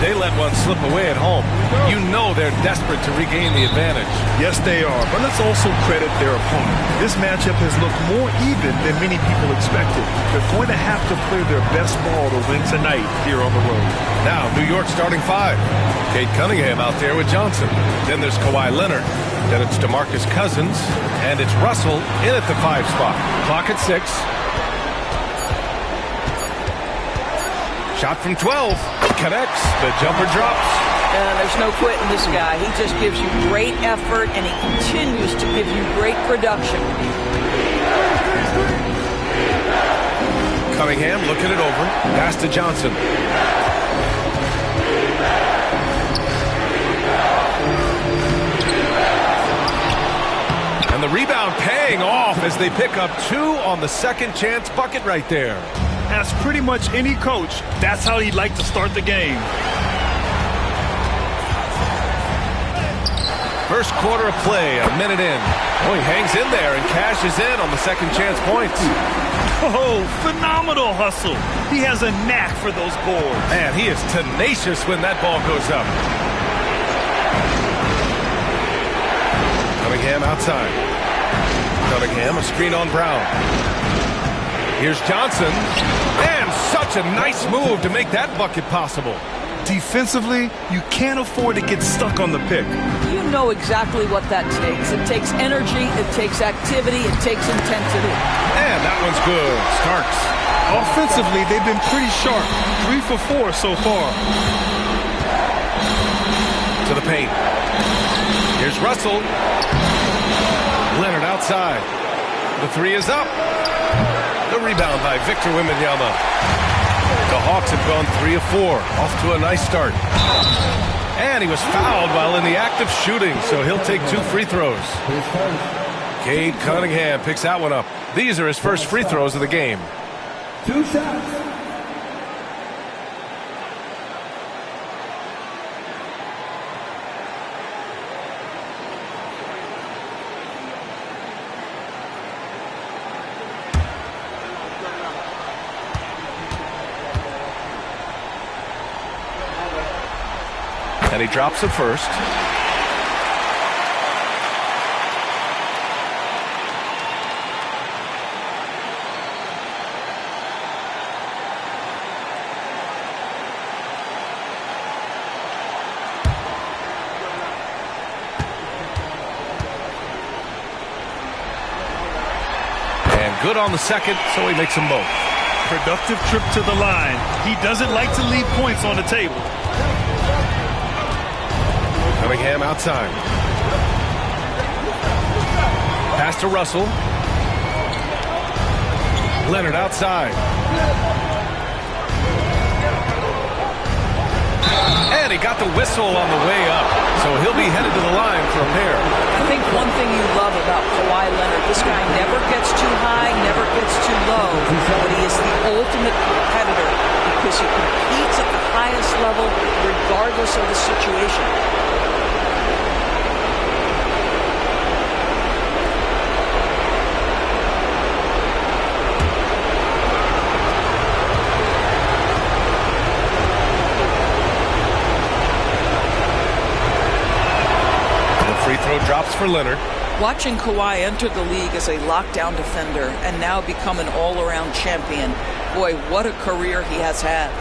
They let one slip away at home. You know they're desperate to regain the advantage. Yes, they are. But let's also credit their opponent. This matchup has looked more even than many people expected. They're going to have to play their best ball to win tonight here on the road. Now, New York starting five. Cade Cunningham out there with Johnson. Then there's Kawhi Leonard. Then it's DeMarcus Cousins. And it's Russell in at the 5 spot. Clock at 6. Shot from 12. Connects. The jumper drops. There's no quitting this guy. He just gives you great effort, and he continues to give you great production. Cunningham looking it over. Pass to Johnson. And the rebound paying off as they pick up 2 on the second chance bucket right there. As pretty much any coach, that's how he'd like to start the game. First quarter of play, a minute in. Oh, he hangs in there and cashes in on the second chance points. Oh, phenomenal hustle. He has a knack for those boards. Man, he is tenacious when that ball goes up. Cunningham outside. Cunningham, a screen on Brown. Here's Johnson. And such a nice move to make that bucket possible. Defensively, you can't afford to get stuck on the pick. You know exactly what that takes. It takes energy, it takes activity, it takes intensity. And that one's good. Starks. Offensively, they've been pretty sharp. 3 for 4 so far. To the paint. Here's Russell. Leonard outside. The 3 is up. The rebound by Victor Wembanyama. The Hawks have gone 3 of 4. Off to a nice start. And he was fouled while in the act of shooting, so he'll take 2 free throws. Cade Cunningham picks that one up. These are his first free throws of the game. 2 shots. And he drops it first. And good on the second, so he makes them both. Productive trip to the line. He doesn't like to leave points on the table. Cunningham outside. Pass to Russell. Leonard outside. And he got the whistle on the way up, so he'll be headed to the line for a pair. I think one thing you love about Kawhi Leonard, this guy never gets too high, never gets too low, but he is the ultimate competitor because he competes at the highest level regardless of the situation. Drops for Leonard. Watching Kawhi enter the league as a lockdown defender and now become an all-around champion, boy, what a career he has had.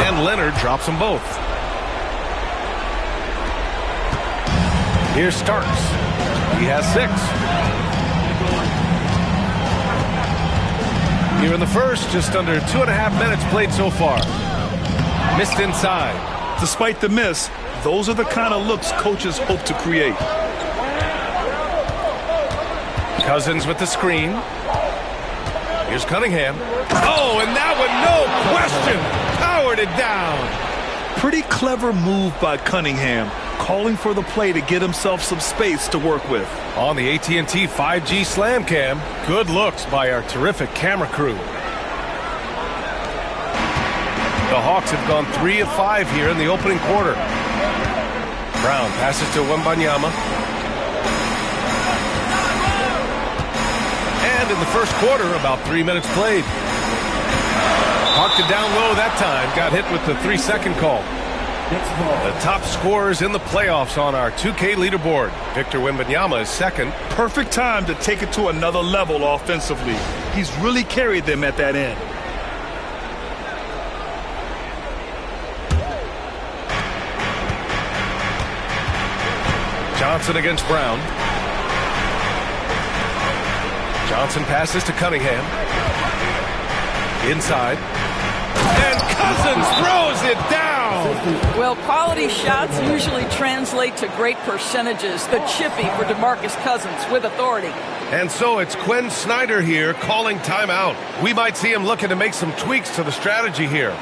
And Leonard drops them both. Here's Starks. He has 6. Here in the first, just under 2.5 minutes played so far. Missed inside. Despite the miss, those are the kind of looks coaches hope to create. Cousins with the screen. Here's Cunningham. Oh, and that one, no question, powered it down. Pretty clever move by Cunningham, calling for the play to get himself some space to work with. On the AT&T 5G Slam Cam, good looks by our terrific camera crew. The Hawks have gone 3 of 5 here in the opening quarter. Brown passes to Wembanyama. And in the first quarter, about 3 minutes played. Parked it down low that time. Got hit with the 3-second call. The top scorers in the playoffs on our 2K leaderboard. Victor Wembanyama is second. Perfect time to take it to another level offensively. He's really carried them at that end. Johnson against Brown. Johnson passes to Cunningham. Inside. And Cousins throws it down. Well, quality shots usually translate to great percentages. The chippy for DeMarcus Cousins with authority. And so it's Quinn Snyder here calling timeout. We might see him looking to make some tweaks to the strategy here.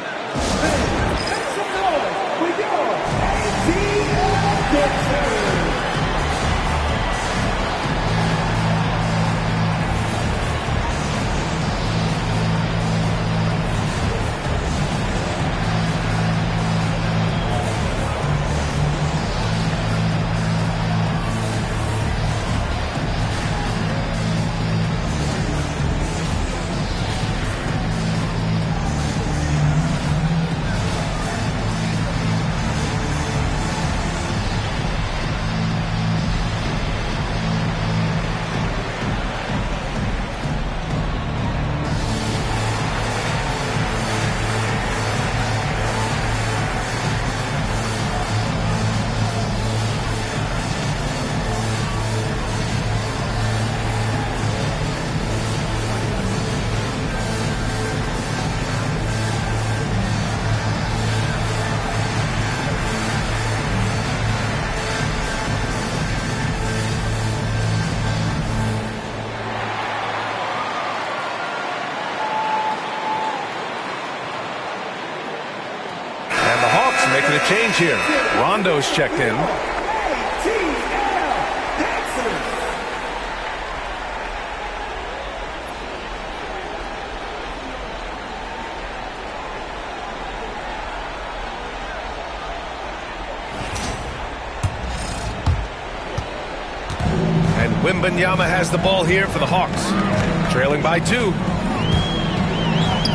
Making a change here. Rondo's checked in. And Wembanyama has the ball here for the Hawks. Trailing by 2.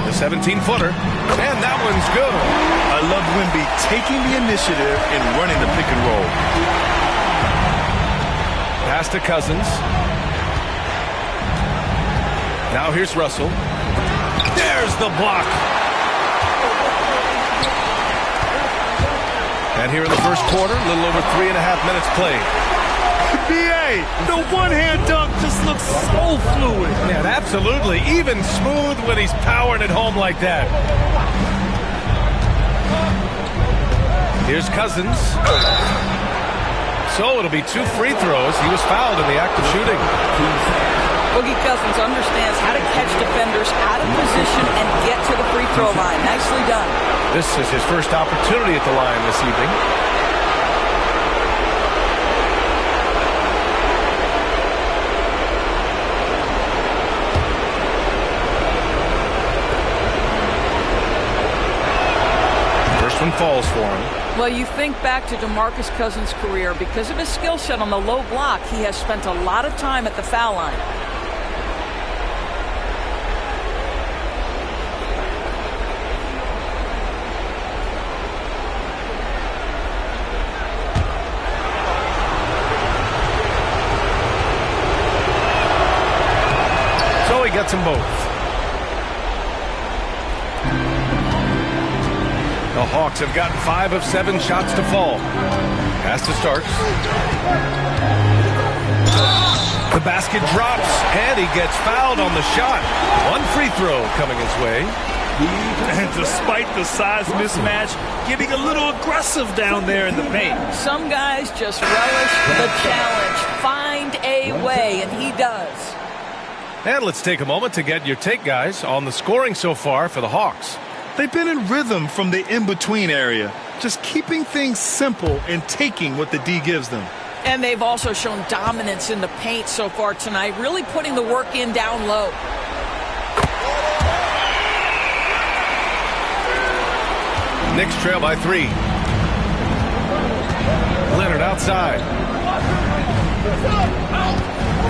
The 17-footer. And that one's good. I love Wemby taking the initiative and running the pick and roll. Pass to Cousins. Now here's Russell. There's the block. And here in the first quarter, a little over 3.5 minutes played. BA, the one-hand dunk just looks so fluid. Yeah, absolutely. Even smooth when he's powering it home like that. Here's Cousins. So it'll be 2 free throws. He was fouled in the act of shooting. Boogie Cousins understands how to catch defenders out of position and get to the free throw line. Nicely done. This is his first opportunity at the line this evening. Falls for him. Well, you think back to DeMarcus Cousins' career. Because of his skill set on the low block, he has spent a lot of time at the foul line. So he gets them both. The Hawks have gotten 5 of 7 shots to fall. Pass to Starks. The basket drops, and he gets fouled on the shot. 1 free throw coming his way. And despite the size mismatch, getting a little aggressive down there in the paint. Some guys just relish the challenge. Find a way, and he does. And let's take a moment to get your take, guys, on the scoring so far for the Hawks. They've been in rhythm from the in-between area, just keeping things simple and taking what the D gives them. And they've also shown dominance in the paint so far tonight, really putting the work in down low. Knicks trail by 3. Leonard outside.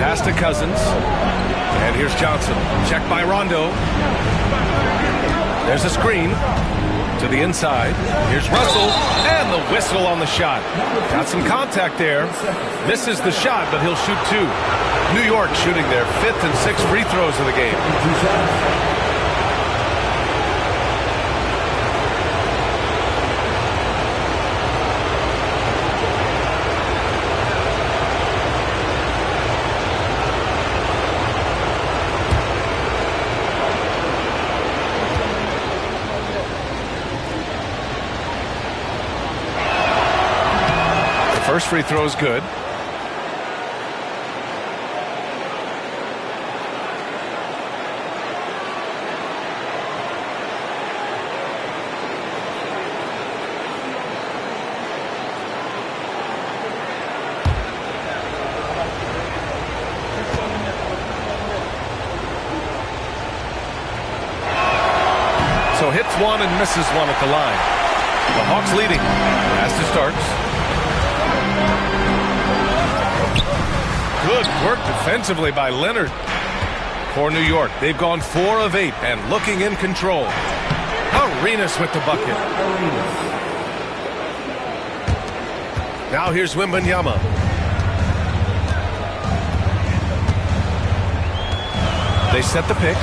Pass to Cousins. And here's Johnson. Checked by Rondo. There's a screen to the inside. Here's Russell. And the whistle on the shot. Got some contact there. Misses the shot, but he'll shoot 2. New York shooting their 5th and 6th free throws of the game. First free throw is good. So hits one and misses one at the line. The Hawks leading as it starts. Good work defensively by Leonard for New York. They've gone 4 of 8 and looking in control. Arenas with the bucket. Now here's Wembanyama. They set the pick.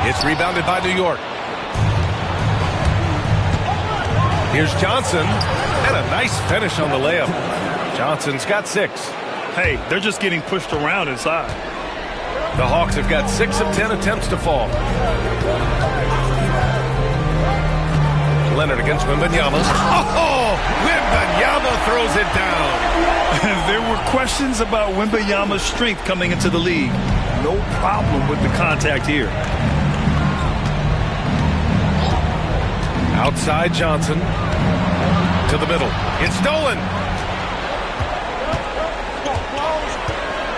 It's rebounded by New York. Here's Johnson, and a nice finish on the layup. Johnson's got 6. Hey, they're just getting pushed around inside. The Hawks have got 6 of 10 attempts to fall. Leonard against Wembanyama. Oh, Wembanyama throws it down. There were questions about Wembanyama's strength coming into the league. No problem with the contact here. Outside Johnson. To the middle. It's stolen.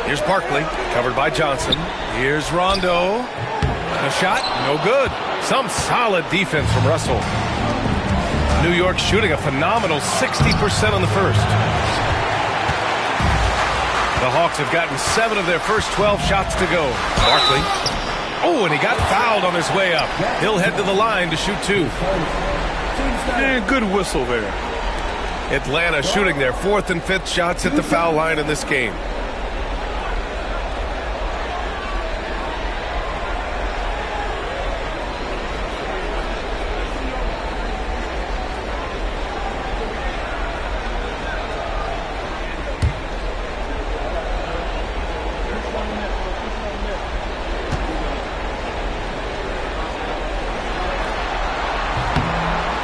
Here's Barkley. Covered by Johnson. Here's Rondo. A shot. No good. Some solid defense from Russell. New York shooting a phenomenal 60% on the first. The Hawks have gotten 7 of their first 12 shots to go. Barkley. Oh, and he got fouled on his way up. He'll head to the line to shoot 2. And good whistle there. Atlanta shooting their 4th and 5th shots at the foul line in this game.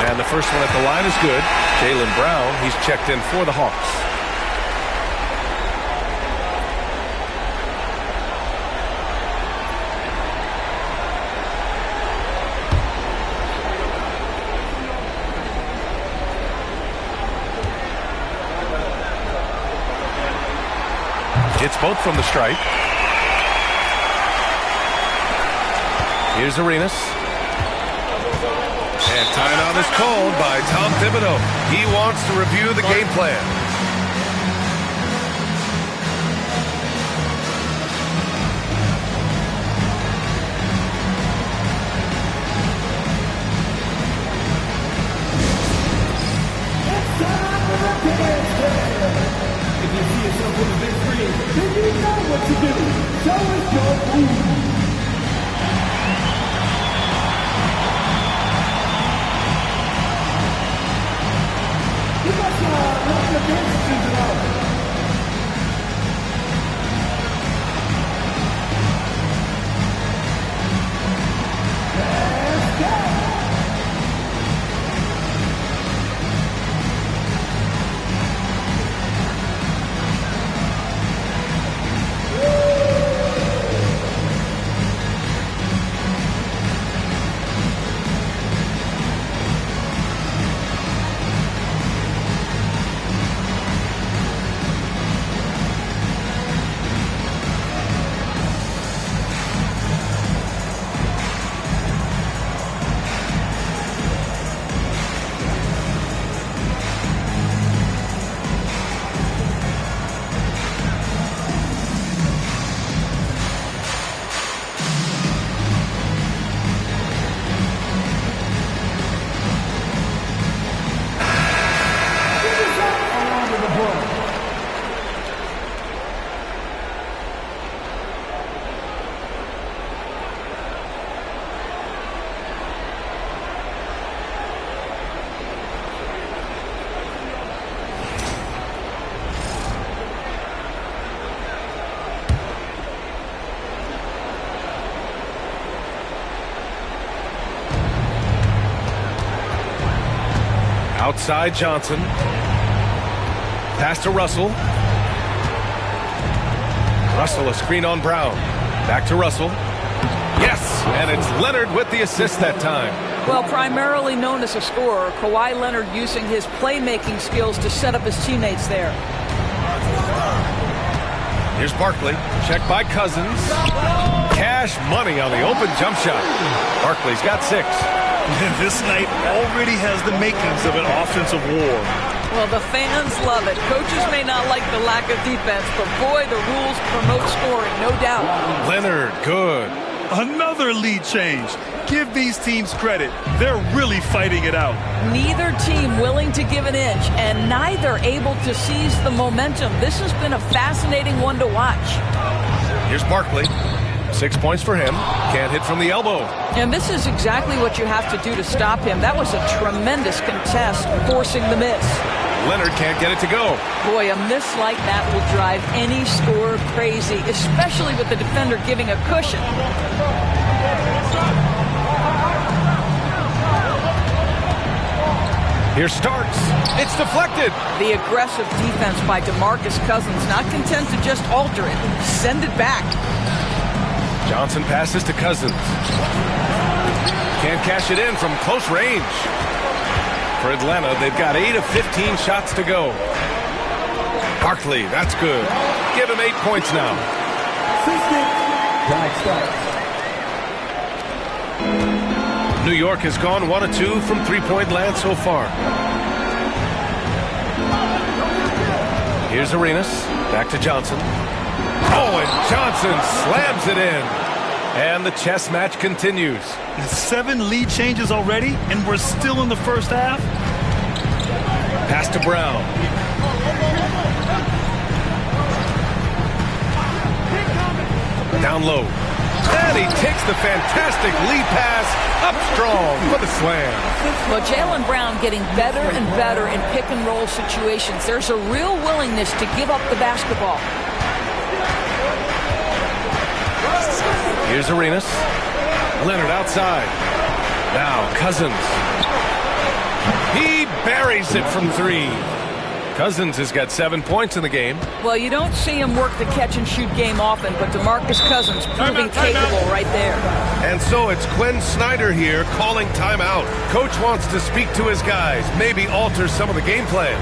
And the first one at the line is good. Jaylen Brown, he's checked in for the Hawks. It's both from the stripe. Here's Arenas. And timeout is called by Tom Thibodeau. He wants to review the game plan. If you see yourself on the big screen, then you know what to do. Show us your move. You must let the dances it out. Let's go. Outside Johnson. Pass to Russell. Russell, a screen on Brown. Back to Russell. Yes, and it's Leonard with the assist that time. Well, primarily known as a scorer, Kawhi Leonard using his playmaking skills to set up his teammates there. Here's Barkley. Checked by Cousins. Cash money on the open jump shot. Barkley's got 6. This night already has the makings of an offensive war. Well, the fans love it. Coaches may not like the lack of defense, but boy, the rules promote scoring, no doubt. Leonard, good. Another lead change. Give these teams credit. They're really fighting it out. Neither team willing to give an inch, and neither able to seize the momentum. This has been a fascinating one to watch. Here's Barkley. 6 points for him. Can't hit from the elbow. And this is exactly what you have to do to stop him. That was a tremendous contest, forcing the miss. Leonard can't get it to go. Boy, a miss like that will drive any scorer crazy, especially with the defender giving a cushion. Here Starks. It's deflected. The aggressive defense by DeMarcus Cousins, not content to just alter it, send it back. Johnson passes to Cousins. Can't cash it in from close range. For Atlanta, they've got 8 of 15 shots to go. Barkley, that's good. Give him 8 points now. New York has gone 1 of 2 from three-point land so far. Here's Arenas. Back to Johnson. Oh, and Johnson slams it in. And the chess match continues. 7 lead changes already, and we're still in the first half. Pass to Brown. Down low. And he takes the fantastic lead pass up strong for the slam. Well, Jaylen Brown getting better and better in pick-and-roll situations. There's a real willingness to give up the basketball. Here's Arenas. Leonard outside. Now Cousins. He buries it from 3. Cousins has got 7 points in the game. Well, you don't see him work the catch-and-shoot game often, but DeMarcus Cousins proving capable right there. And so it's Quinn Snyder here calling timeout. Coach wants to speak to his guys, maybe alter some of the game plan.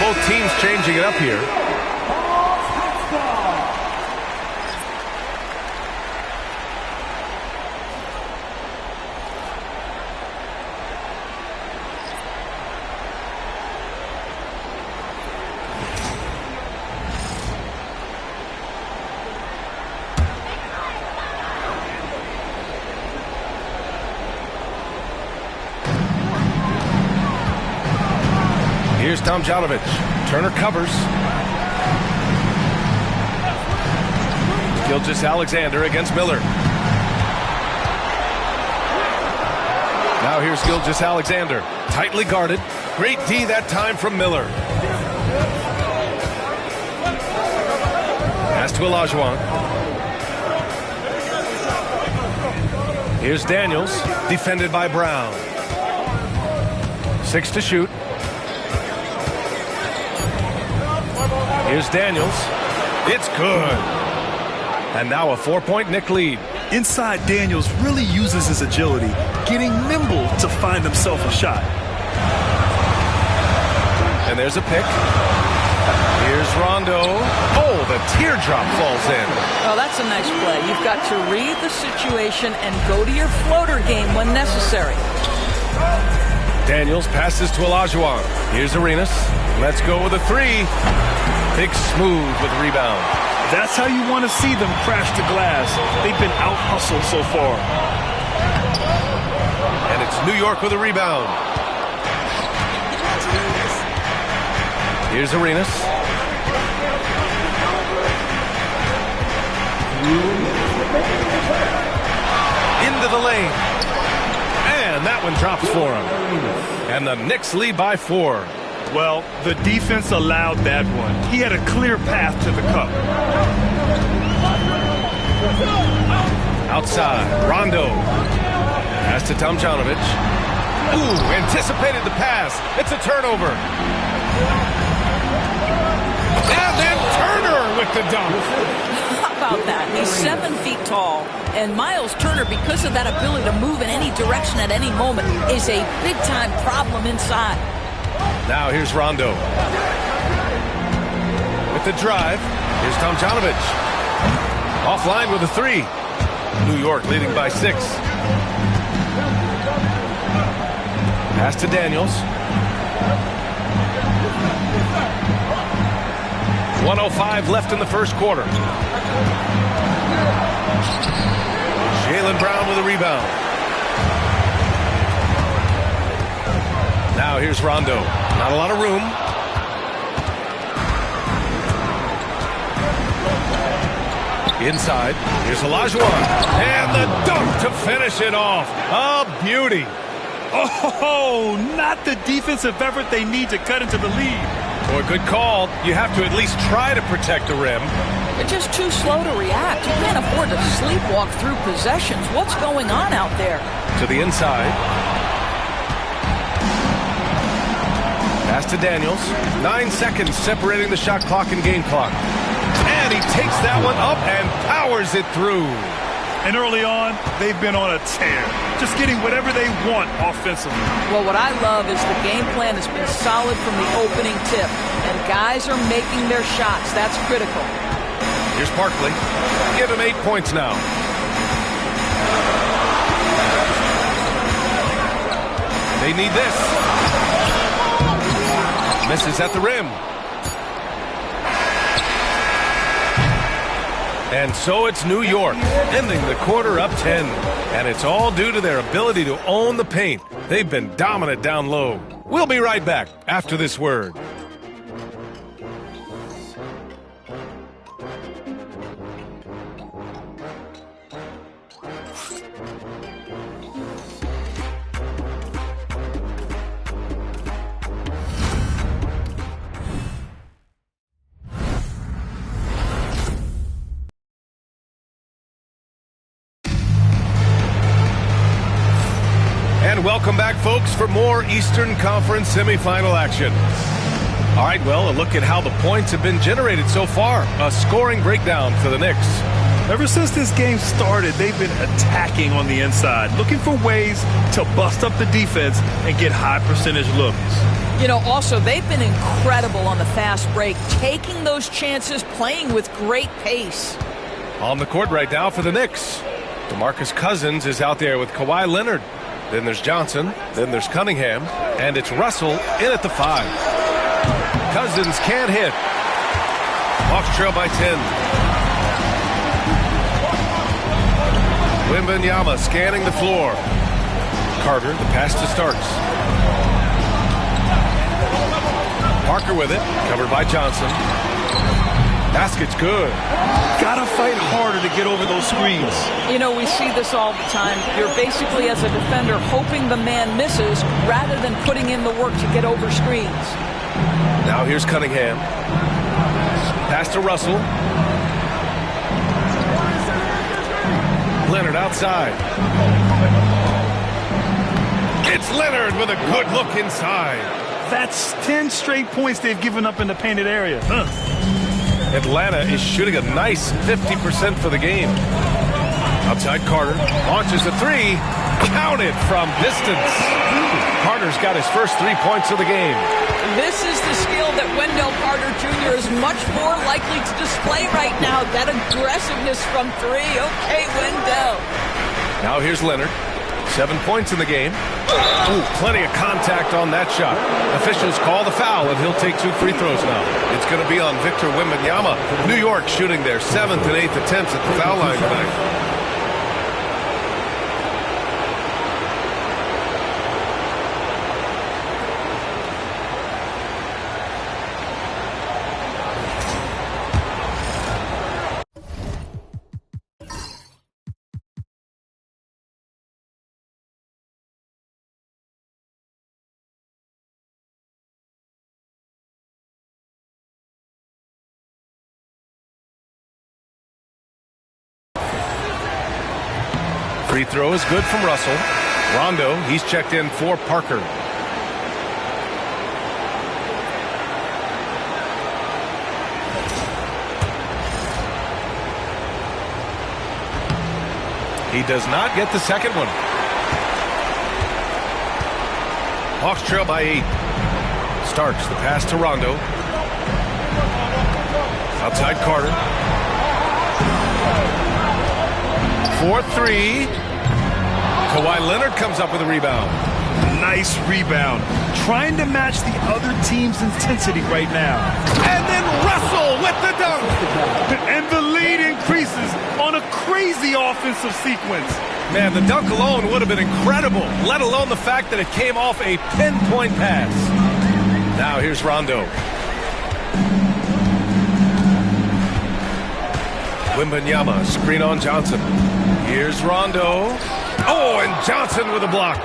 Both teams changing it up here. Here's Tomjanovich. Turner covers. Gilgeous-Alexander against Miller. Now here's Gilgeous-Alexander. Tightly guarded. Great D that time from Miller. Pass to Olajuwon. Here's Daniels, defended by Brown. 6 to shoot. Here's Daniels. It's good. And now a 4-point Knick lead. Inside, Daniels really uses his agility, getting nimble to find himself a shot. And there's a pick. Here's Rondo. Oh, the teardrop falls in. Well, that's a nice play. You've got to read the situation and go to your floater game when necessary. Daniels passes to Olajuwon. Here's Arenas. Let's go with a 3. Big smooth with the rebound. That's how you want to see them crash the glass. They've been out-hustled so far. And it's New York with a rebound. Here's Arenas. Into the lane. And that one drops for him. And the Knicks lead by 4. Well, the defense allowed that one. He had a clear path to the cup. Outside, Rondo. Pass to Tomjanovich. Ooh, anticipated the pass. It's a turnover. And then Turner with the dunk. How about that? He's 7 feet tall. And Miles Turner, because of that ability to move in any direction at any moment, is a big-time problem inside. Now here's Rondo. With the drive, here's Tomjanovich. Offline with a 3. New York leading by 6. Pass to Daniels. 1:05 left in the first quarter. Jaylen Brown with a rebound. Now here's Rondo. Not a lot of room. Inside. Here's Olajuwon. And the dunk to finish it off. A beauty. Oh, not the defensive effort they need to cut into the lead. Boy, good call. You have to at least try to protect the rim. They're just too slow to react. You can't afford to sleepwalk through possessions. What's going on out there? To the inside. Pass to Daniels. 9 seconds separating the shot clock and game clock. And he takes that one up and powers it through. And early on, they've been on a tear, just getting whatever they want offensively. Well, what I love is the game plan has been solid from the opening tip, and guys are making their shots. That's critical. Here's Barkley. Give him 8 points now. They need this. Misses at the rim. And so it's New York, ending the quarter up 10. And it's all due to their ability to own the paint. They've been dominant down low. We'll be right back after this word. And welcome back, folks, for more Eastern Conference semifinal action. All right, well, a look at how the points have been generated so far. A scoring breakdown for the Knicks. Ever since this game started, they've been attacking on the inside, looking for ways to bust up the defense and get high percentage looks. You know, also, they've been incredible on the fast break, taking those chances, playing with great pace. On the court right now for the Knicks. DeMarcus Cousins is out there with Kawhi Leonard. Then there's Johnson. Then there's Cunningham. And it's Russell in at the 5. Cousins can't hit. Hawks trail by 10. Wembanyama scanning the floor. Carter, the pass to Starks. Parker with it. Covered by Johnson. Basket's good. Gotta fight harder to get over those screens. You know, we see this all the time. You're basically, as a defender, hoping the man misses rather than putting in the work to get over screens. Now here's Cunningham. Pass to Russell. Leonard outside. It's Leonard with a good look inside. That's 10 straight points they've given up in the painted area. Atlanta is shooting a nice 50% for the game. Outside Carter. Launches a three. Counted from distance. Carter's got his first 3 points of the game. This is the skill that Wendell Carter Jr. is much more likely to display right now. That aggressiveness from three. Okay, Wendell. Now here's Leonard. 7 points in the game. Ooh, plenty of contact on that shot. Officials call the foul, and he'll take 2 free throws now. It's going to be on Victor Wembanyama. New York shooting their 7th and 8th attempts at the foul line tonight. Free throw is good from Russell. Rondo, he's checked in for Parker. He does not get the second one. Hawks trail by 8. Starks the pass to Rondo. Outside Carter. 4-3. Kawhi Leonard comes up with a rebound. Nice rebound. Trying to match the other team's intensity right now. And then Russell with the dunk. And the lead increases on a crazy offensive sequence. Man, the dunk alone would have been incredible, let alone the fact that it came off a pinpoint pass. Now here's Rondo. Wembanyama, screen on Johnson. Here's Rondo. Oh, and Johnson with a block.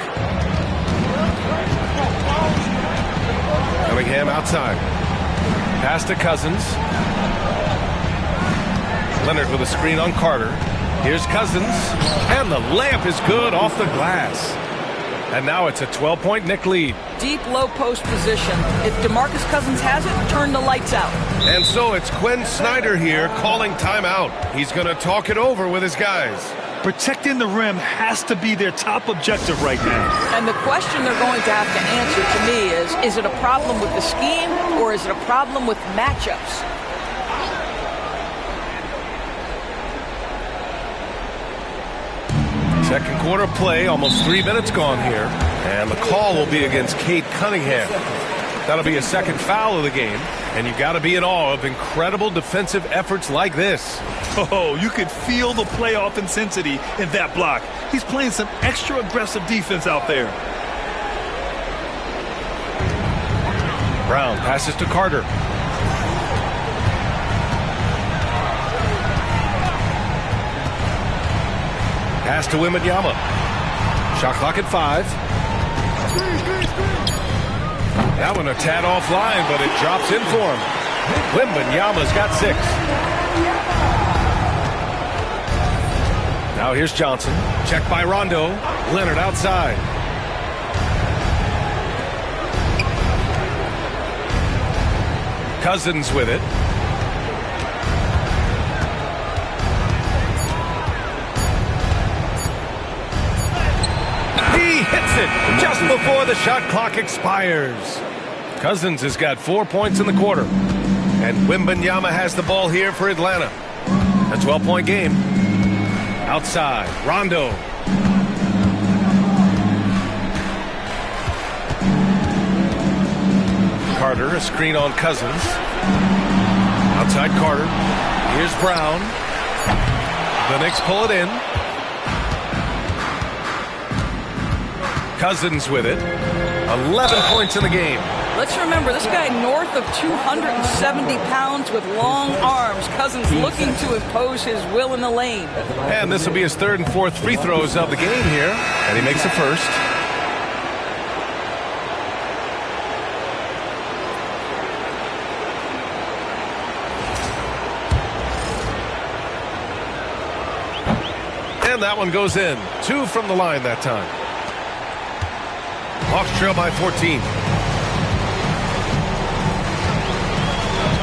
Cunningham outside. Pass to Cousins. Leonard with a screen on Carter. Here's Cousins. And the layup is good off the glass. And now it's a 12-point Knick lead. Deep low post position. If DeMarcus Cousins has it, turn the lights out. And so it's Quinn Snyder here calling timeout. He's going to talk it over with his guys. Protecting the rim has to be their top objective right now. And the question they're going to have to answer to me is it a problem with the scheme or is it a problem with matchups? Second quarter play, almost 3 minutes gone here. And the call will be against Cade Cunningham. That'll be a second foul of the game. And you got to be in awe of incredible defensive efforts like this. Oh, you could feel the playoff intensity in that block. He's playing some extra aggressive defense out there. Brown passes to Carter. Pass to Wembanyama. Shot clock at 5. That one a tad offline, but it drops in for him. Wembanyama's got 6. Now here's Johnson. Checked by Rondo. Leonard outside. Cousins with it. He hits it just before the shot clock expires. Cousins has got 4 points in the quarter. And Wembanyama has the ball here for Atlanta. A 12-point game. Outside, Rondo. Carter, a screen on Cousins. Outside Carter. Here's Brown. The Knicks pull it in. Cousins with it. 11 points in the game. Let's remember, this guy north of 270 pounds with long arms. Cousins looking to impose his will in the lane. And this will be his 3rd and 4th free throws of the game here. And he makes the first. And that one goes in. 2 from the line that time. Hawks trail by 14.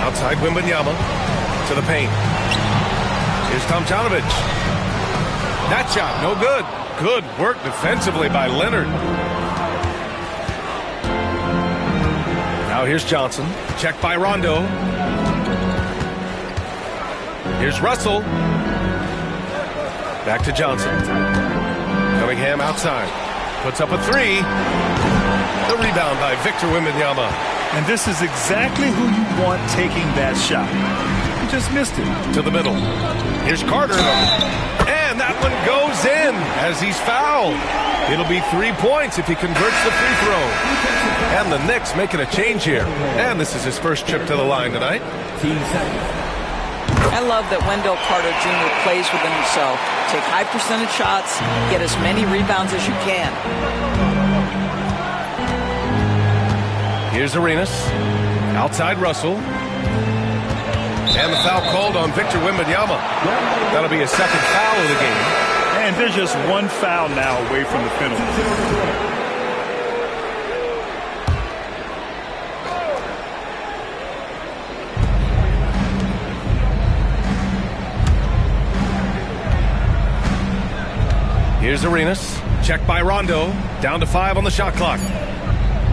Outside Wembanyama to the paint. Here's Tomjanovich. That shot, no good. Good work defensively by Leonard. Now here's Johnson. Check by Rondo. Here's Russell. Back to Johnson. Cunningham outside. Puts up a 3. The rebound by Victor Wembanyama. And this is exactly who you want taking that shot. He just missed it. To the middle. Here's Carter. And that one goes in as he's fouled. It'll be 3 points if he converts the free throw. And the Knicks making a change here. And this is his first trip to the line tonight. I love that Wendell Carter Jr. plays within himself. Take high percentage shots, get as many rebounds as you can. Here's Arenas. Outside Russell. And the foul called on Victor Wembanyama. That'll be his second foul of the game. And there's just one foul now away from the penalty. Here's Arenas. Checked by Rondo. Down to 5 on the shot clock.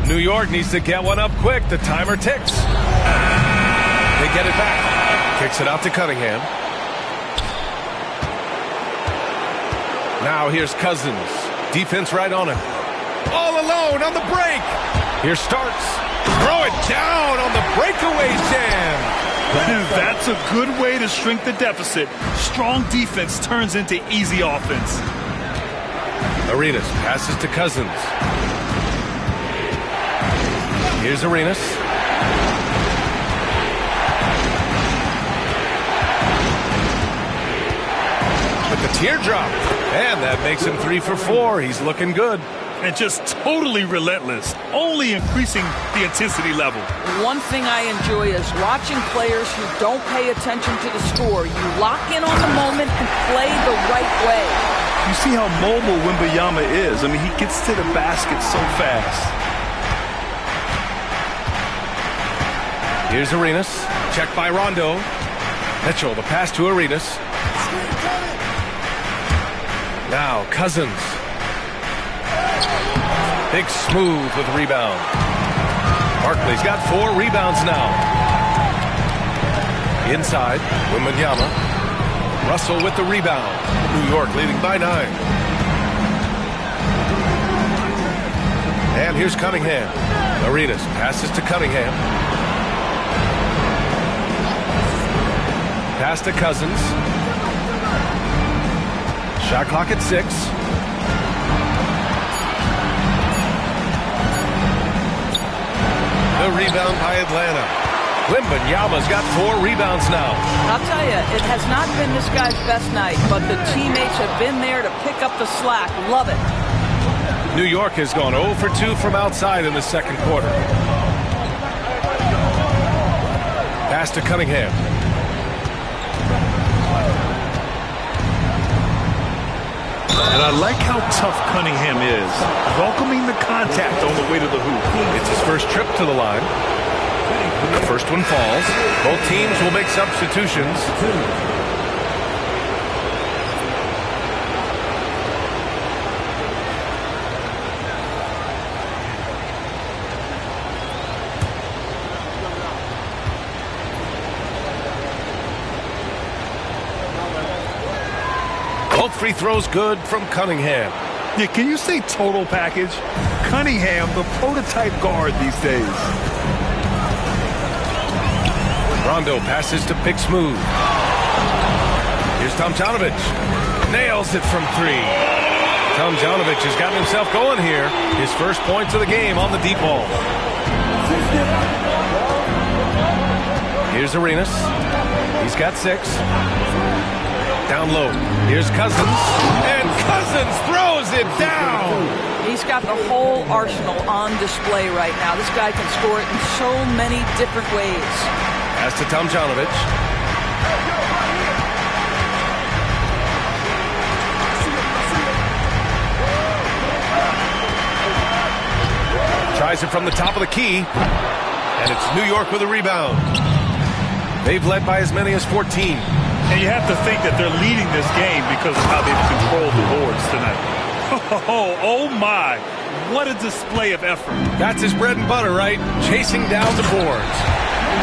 New York needs to get one up quick. The timer ticks. They get it back. Kicks it out to Cunningham. Now here's Cousins. Defense right on him. All alone on the break. Here Starks. Throw it down on the breakaway jam. That's a good way to shrink the deficit. Strong defense turns into easy offense. Arenas passes to Cousins. Here's Arenas. With the teardrop. And that makes him 3 for 4. He's looking good. And just totally relentless. Only increasing the intensity level. One thing I enjoy is watching players who don't pay attention to the score. You lock in on the moment and play the right way. You see how mobile Wembanyama is. I mean, he gets to the basket so fast. Here's Arenas. Checked by Rondo. Mitchell, the pass to Arenas. Now Cousins. Big Smooth with the rebound. Barkley's got 4 rebounds now. Inside, Wembanyama. Russell with the rebound. New York leading by 9. And here's Cunningham. Arenas passes to Cunningham. Pass to Cousins. Shot clock at 6. The rebound by Atlanta. Wembanyama's got 4 rebounds now. I'll tell you, it has not been this guy's best night, but the teammates have been there to pick up the slack. Love it. New York has gone 0 for 2 from outside in the second quarter. Pass to Cunningham. And I like how tough Cunningham is, welcoming the contact on the way to the hoop. It's his first trip to the line. The first one falls. Both teams will make substitutions. Both free throws good from Cunningham. Yeah, can you say total package? Cunningham, the prototype guard these days. Rondo passes to Big Smooth. Here's Tomjanovich. Nails it from 3. Tomjanovich has gotten himself going here. His first points of the game on the deep ball. Here's Arenas. He's got 6. Down low. Here's Cousins. And Cousins throws it down. He's got the whole arsenal on display right now. This guy can score it in so many different ways. Pass to Tomjanovich. Tries it from the top of the key. And it's New York with a rebound. They've led by as many as 14. And you have to think that they're leading this game because of how they've controlled the boards tonight. Oh my. What a display of effort. That's his bread and butter, right? Chasing down the boards.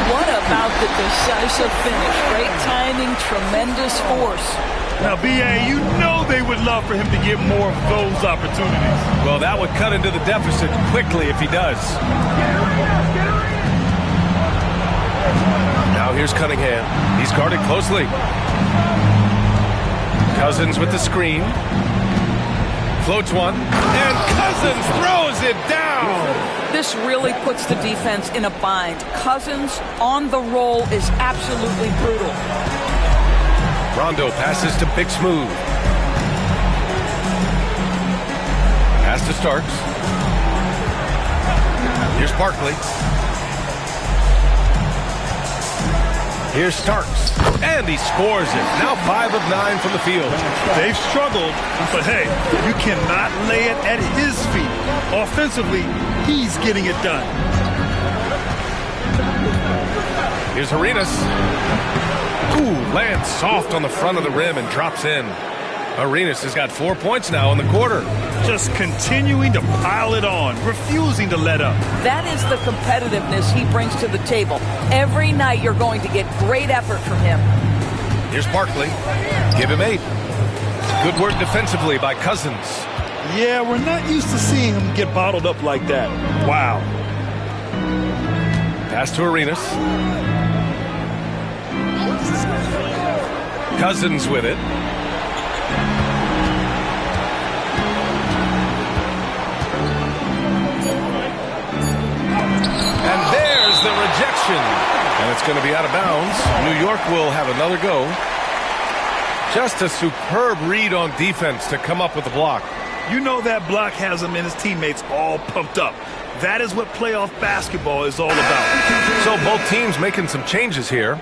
What about the decisive finish? Great timing, tremendous force. Now, B.A., you know they would love for him to get more of those opportunities. Well, that would cut into the deficit quickly if he does. Now here's Cunningham. He's guarded closely. Cousins with the screen. Floats one. And Cousins throws it down. This really puts the defense in a bind. Cousins on the roll is absolutely brutal. Rondo passes to Big Smooth. Pass to Starks. Here's Barkley. Here's Starks. And he scores it. Now 5 of 9 from the field. They've struggled, but hey, you cannot lay it at his feet. Offensively, he's getting it done. Here's Arenas. Ooh, lands soft on the front of the rim and drops in. Arenas has got 4 points now in the quarter. Just continuing to pile it on, refusing to let up. That is the competitiveness he brings to the table. Every night you're going to get great effort from him. Here's Barkley. Give him 8. Good work defensively by Cousins. Yeah, we're not used to seeing him get bottled up like that. Wow. Pass to Arenas. Cousins with it. And there's the rejection. And it's going to be out of bounds. New York will have another go. Just a superb read on defense to come up with the block. You know that block has him and his teammates all pumped up. That is what playoff basketball is all about. So both teams making some changes here.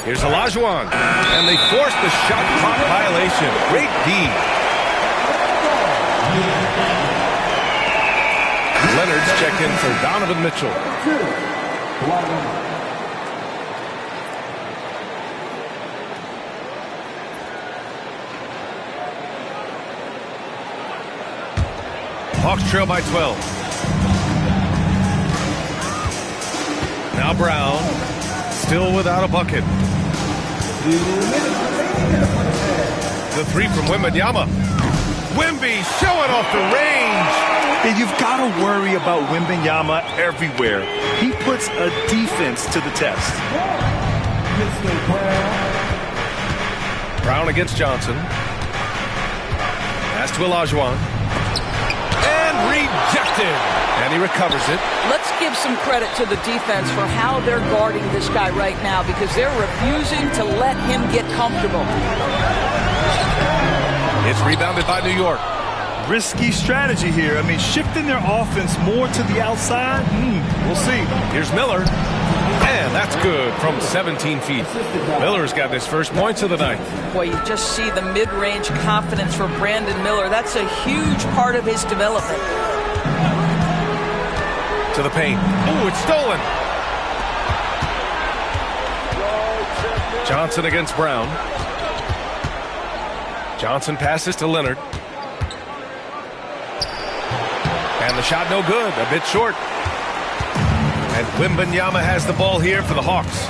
Here's Olajuwon, and they force the shot clock violation. Great D. Leonard's check in for Donovan Mitchell. Hawks trail by 12. Now Brown, still without a bucket. The three from Wembanyama. Wemby showing off the range. And you've got to worry about Wembanyama everywhere. He puts a defense to the test. Brown against Johnson. Pass to Olajuwon. And rejected. And he recovers it. Let's give some credit to the defense for how they're guarding this guy right now because they're refusing to let him get comfortable. It's rebounded by New York. Risky strategy here. I mean, shifting their offense more to the outside, we'll see. Here's Miller. And that's good from 17 feet. Miller's got his first points of the night. Boy, you just see the mid-range confidence for Brandon Miller. That's a huge part of his development. To the paint. Ooh, it's stolen. Johnson against Brown. Johnson passes to Leonard. And the shot no good, a bit short. And Wembanyama has the ball here for the Hawks.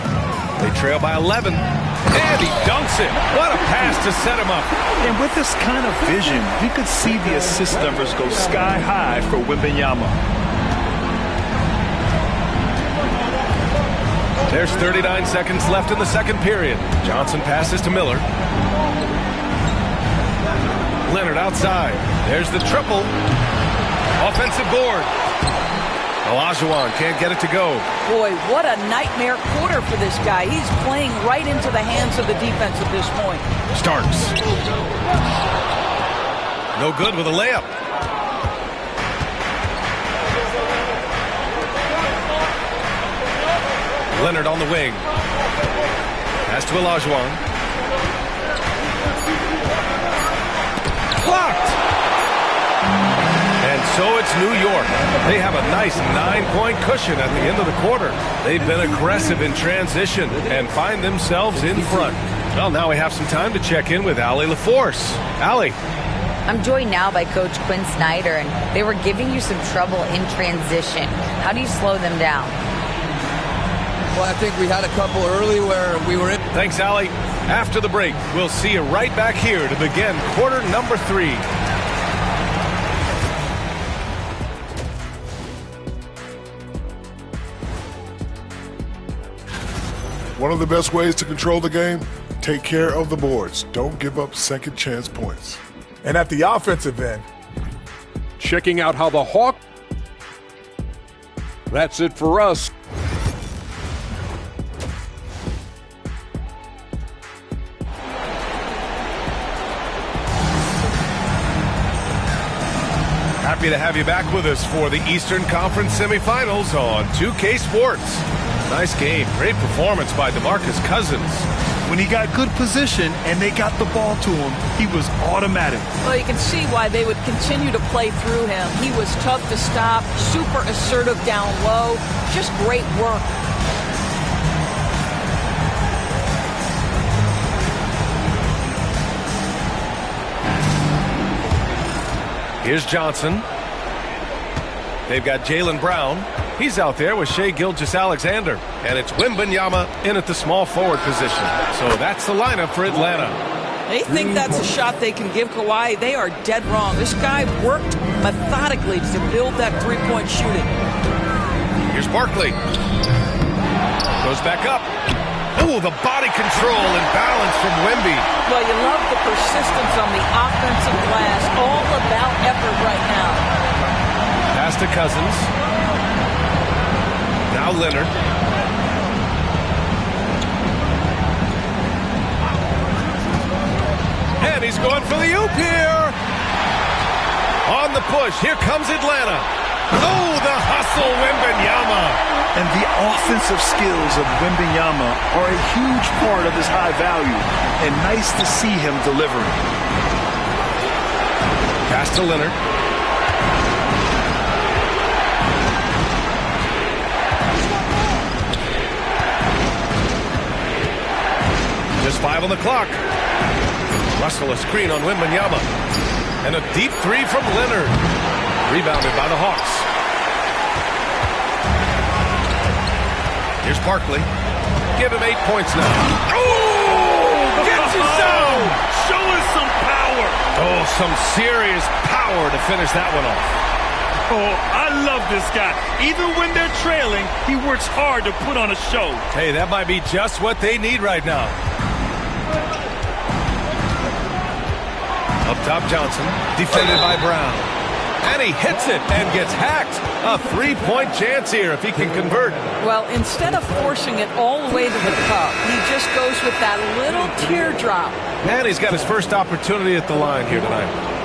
They trail by 11. And he dunks it. What a pass to set him up. And with this kind of vision, we could see the assist numbers go sky high for Wembanyama. There's 39 seconds left in the second period. Johnson passes to Miller. Leonard outside. There's the triple. Offensive board. Olajuwon can't get it to go. Boy, what a nightmare quarter for this guy. He's playing right into the hands of the defense at this point. Starks. No good with a layup. Leonard on the wing. Pass to Olajuwon. Blocked! And so it's New York. They have a nice 9-point cushion at the end of the quarter. They've been aggressive in transition and find themselves in front. Well, now we have some time to check in with Allie LaForce. Allie. I'm joined now by Coach Quinn Snyder, and they were giving you some trouble in transition. How do you slow them down? Well, I think we had a couple early where we were in. Thanks, Allie. After the break, we'll see you right back here to begin quarter number 3. One of the best ways to control the game, take care of the boards. Don't give up second chance points. And at the offensive end, checking out how the Hawks. That's it for us. Happy to have you back with us for the Eastern Conference semifinals on 2K Sports. Nice game. Great performance by DeMarcus Cousins. When he got good position and they got the ball to him, he was automatic. Well, you can see why they would continue to play through him. He was tough to stop, super assertive down low. Just great work. Here's Johnson. They've got Jaylen Brown. He's out there with Shai Gilgeous-Alexander. And it's Wembanyama in at the small forward position. So that's the lineup for Atlanta. They think that's a shot they can give Kawhi. They are dead wrong. This guy worked methodically to build that three-point shooting. Here's Barkley. Goes back up. Oh, the body control and balance from Wemby. Well, you love the persistence on the offensive glass. All about effort right now. Pass to Cousins. Now Leonard. And he's going for the oop here. On the push. Here comes Atlanta. Oh, the hustle, Wembanyama. And the offensive skills of Wembanyama are a huge part of his high value. And nice to see him delivering. Pass to Leonard. Just 5 on the clock. Russell a screen on Wembanyama. And a deep three from Leonard. Rebounded by the Hawks. Here's Barkley. Give him 8 points now. Oh! Gets his zone! Show us some power! Oh, some serious power to finish that one off. Oh, I love this guy. Even when they're trailing, he works hard to put on a show. Hey, that might be just what they need right now. Up top, Johnson. Defended by Brown. And he hits it and gets hacked. A 3-point chance here if he can convert. Well, instead of forcing it all the way to the cup, he just goes with that little teardrop. And he's got his first opportunity at the line here tonight.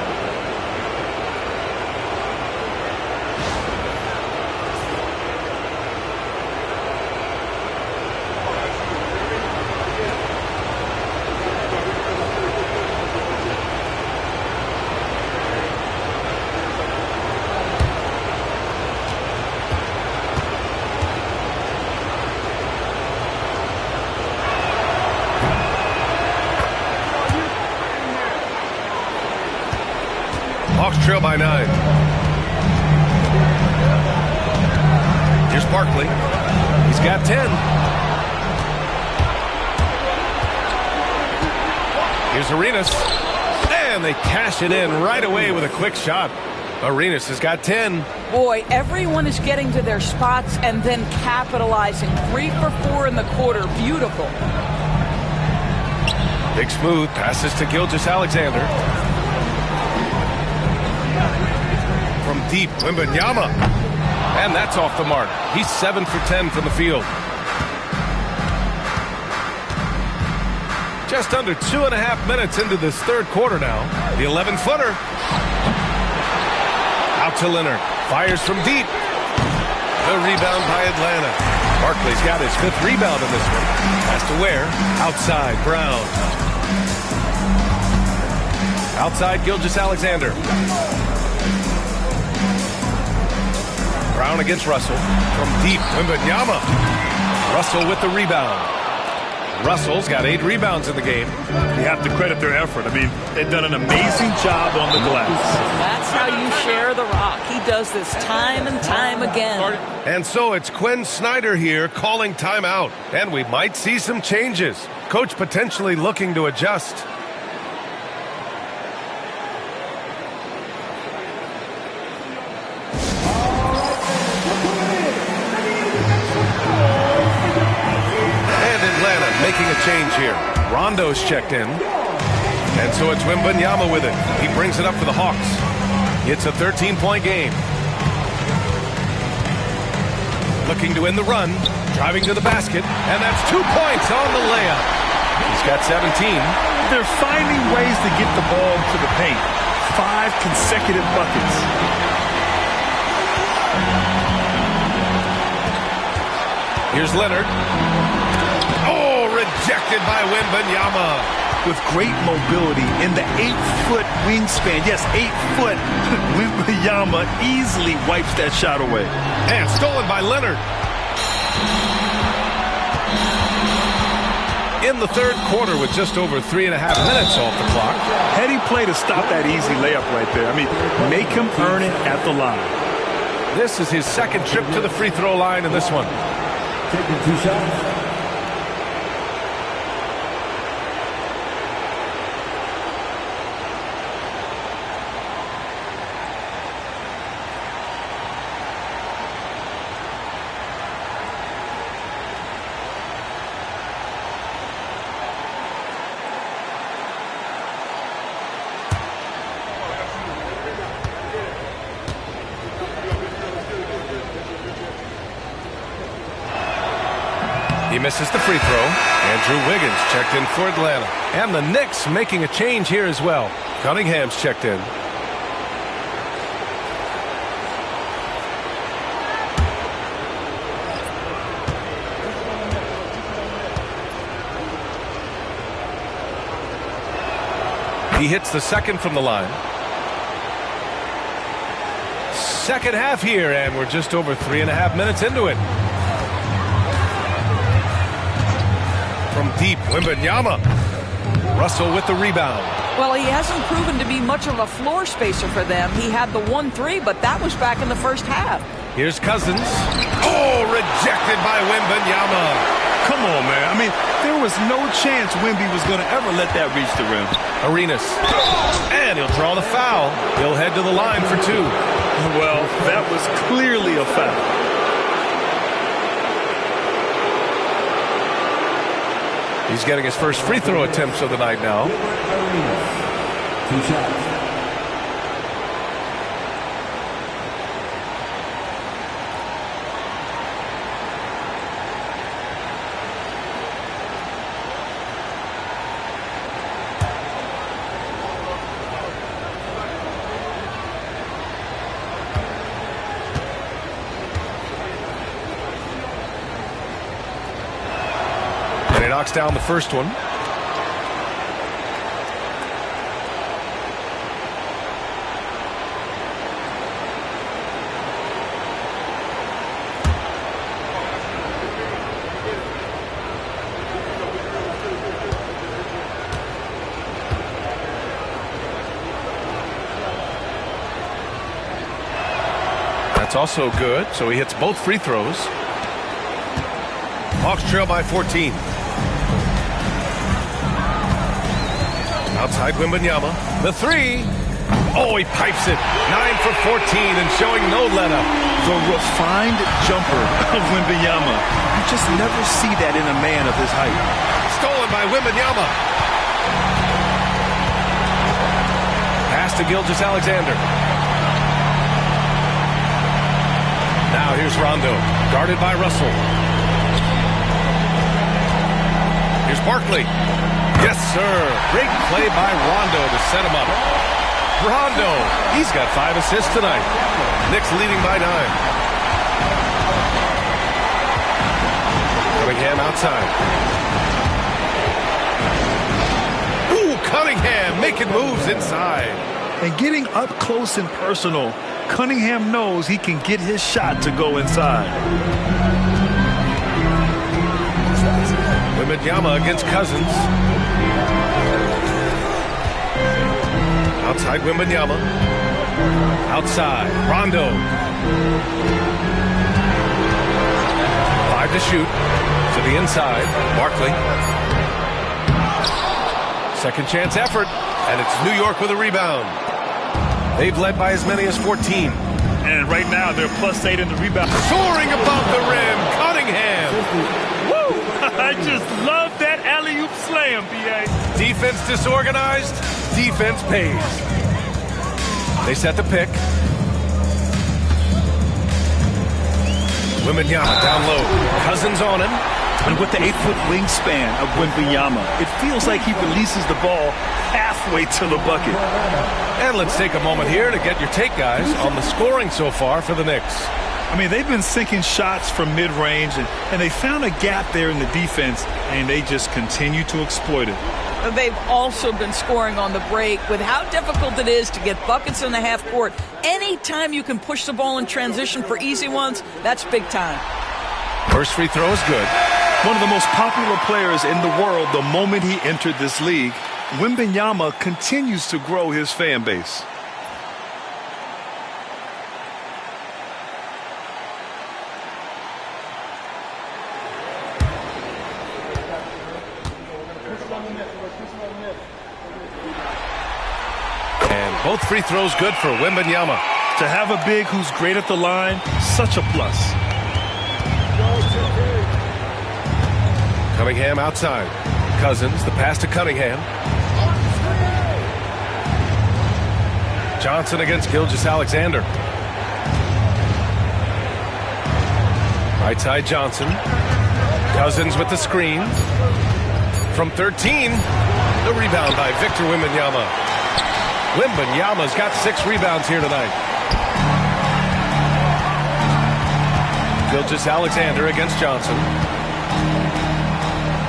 Hawks trail by 9. Here's Barkley. He's got 10. Here's Arenas. And they cash it in right away with a quick shot. Arenas has got 10. Boy, everyone is getting to their spots and then capitalizing. 3 for 4 in the quarter. Beautiful. Big smooth. Passes to Gilgeous-Alexander. From deep, Wembanyama. And that's off the mark. He's 7 for 10 from the field. Just under 2.5 minutes into this third quarter now. The 11-footer. Out to Leonard. Fires from deep. The rebound by Atlanta. Barkley's got his 5th rebound in this one. Has to wear. Outside, Brown. Outside, Gilgeous-Alexander. Brown against Russell. From deep, Wembanyama. Russell with the rebound. Russell's got 8 rebounds in the game. You have to credit their effort. I mean, they've done an amazing job on the glass. That's how you share the rock. He does this time and time again. And so it's Quinn Snyder here calling timeout. And we might see some changes. Coach potentially looking to adjust. Making a change here. Rondo's checked in. And so it's Wembanyama with it. He brings it up for the Hawks. It's a 13-point game. Looking to end the run. Driving to the basket. And that's 2 points on the layup. He's got 17. They're finding ways to get the ball to the paint. 5 consecutive buckets. Here's Leonard. Rejected by Wembanyama. With great mobility in the 8-foot wingspan. Yes, 8 foot. Wembanyama easily wipes that shot away. And stolen by Leonard. In the 3rd quarter with just over 3.5 minutes off the clock. Heady play to stop that easy layup right there. I mean, make him earn it at the line. This is his 2nd trip to the free throw line in this one. Taking 2 shots. He misses the free throw. Andrew Wiggins checked in for Atlanta. And the Knicks making a change here as well. Cunningham's checked in. He hits the 2nd from the line. 2nd half here, and we're just over 3.5 minutes into it. From deep, Wembanyama. Russell with the rebound. Well, he hasn't proven to be much of a floor spacer for them. He had the 1-3, but that was back in the 1st half. Here's Cousins. Oh, rejected by Wembanyama. Come on, man. I mean, there was no chance Wemby was going to ever let that reach the rim. Arenas. And he'll draw the foul. He'll head to the line for 2. Well, that was clearly a foul. He's getting his first free throw attempts of the night now. 2 shots. Knocks down the first one. That's also good, so he hits both free throws. Hawks trail by 14. Outside Wembanyama. The 3. Oh, he pipes it. 9 for 14 and showing no let-up. The refined jumper of Wembanyama. You just never see that in a man of his height. Stolen by Wembanyama. Pass to Gilgeous-Alexander. Now here's Rondo. Guarded by Russell. Here's Barkley. Yes, sir. Great play by Rondo to set him up. Rondo, he's got 5 assists tonight. Knicks leading by 9. Cunningham outside. Ooh, Cunningham making moves inside. And getting up close and personal, Cunningham knows he can get his shot to go inside. Wembanyama against Cousins. Outside Wembanyama. Outside Rondo. 5 to shoot. To the inside. Barkley. Second chance effort. And it's New York with a rebound. They've led by as many as 14. And right now they're +8 in the rebound. Soaring above the rim. Cunningham. Woo! I just love that alley-oop slam, B.A. Defense disorganized. Defense pays. They set the pick. Wembanyama down low. Cousins on him. And with the 8-foot wingspan of Wembanyama, it feels like he releases the ball halfway to the bucket. And let's take a moment here to get your take, guys, on the scoring so far for the Knicks. I mean, they've been sinking shots from mid-range, and they found a gap there in the defense, and they just continue to exploit it. They've also been scoring on the break. With how difficult it is to get buckets in the half court, anytime you can push the ball in transition for easy ones, that's big time. First free throw is good. One of the most popular players in the world the moment he entered this league, Wembanyama continues to grow his fan base. And both free throws good for Wembanyama. To have a big who's great at the line, such a plus. Cunningham outside. Cousins, the pass to Cunningham. Johnson against Gilgeous-Alexander. Right side Johnson. Cousins with the screen. From 13, the rebound by Victor Wembanyama. Wembanyama's got 6 rebounds here tonight. Gilgeous-Alexander against Johnson.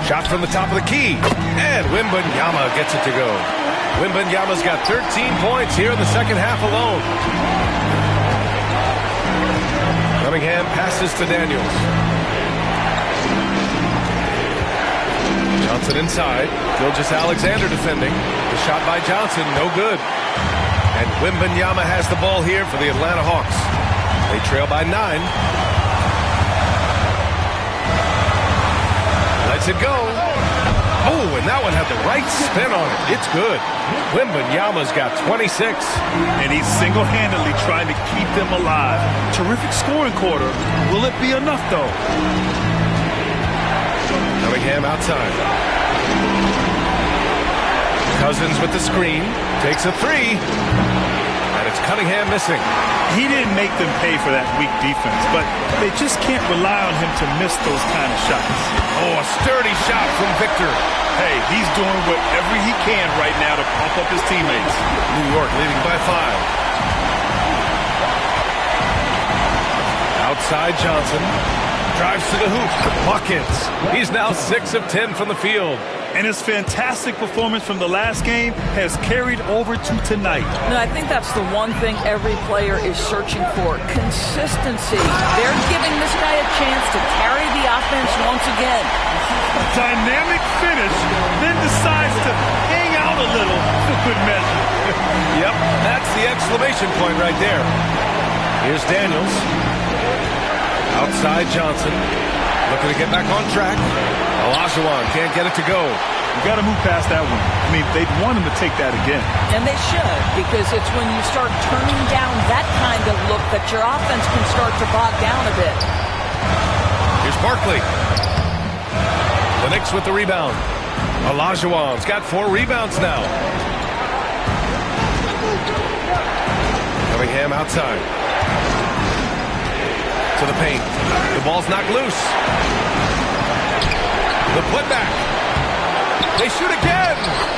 Shot from the top of the key. And Wembanyama gets it to go. Wembanyama's got 13 points here in the second half alone. Cunningham passes to Daniels. Johnson inside. Gilgeous-Alexander defending. The shot by Johnson, no good. And Wembanyama has the ball here for the Atlanta Hawks. They trail by 9. Lets it go. Oh, and that one had the right spin on it. It's good. Wembanyama's got 26. And he's single-handedly trying to keep them alive. Terrific scoring quarter. Will it be enough, though? Cunningham outside. Cousins with the screen. Takes a 3. And it's Cunningham missing. He didn't make them pay for that weak defense, but they just can't rely on him to miss those kind of shots. Oh, a sturdy shot from Victor. Hey, he's doing whatever he can right now to pump up his teammates. New York leading by 5. Outside Johnson. Drives to the hoop. Buckets. He's now 6 of 10 from the field. And his fantastic performance from the last game has carried over to tonight. No, I think that's the one thing every player is searching for. Consistency. They're giving this guy a chance to carry the offense once again. A dynamic finish, then decides to hang out a little for good measure. Yep, that's the exclamation point right there. Here's Daniels. Outside Johnson. Looking to get back on track. Olajuwon can't get it to go. You got to move past that one. I mean, they'd want him to take that again. And they should, because it's when you start turning down that kind of look that your offense can start to bog down a bit. Here's Barkley. The Knicks with the rebound. Olajuwon's got 4 rebounds now. Cunningham outside. To the paint. The ball's knocked loose. The putback. They shoot again.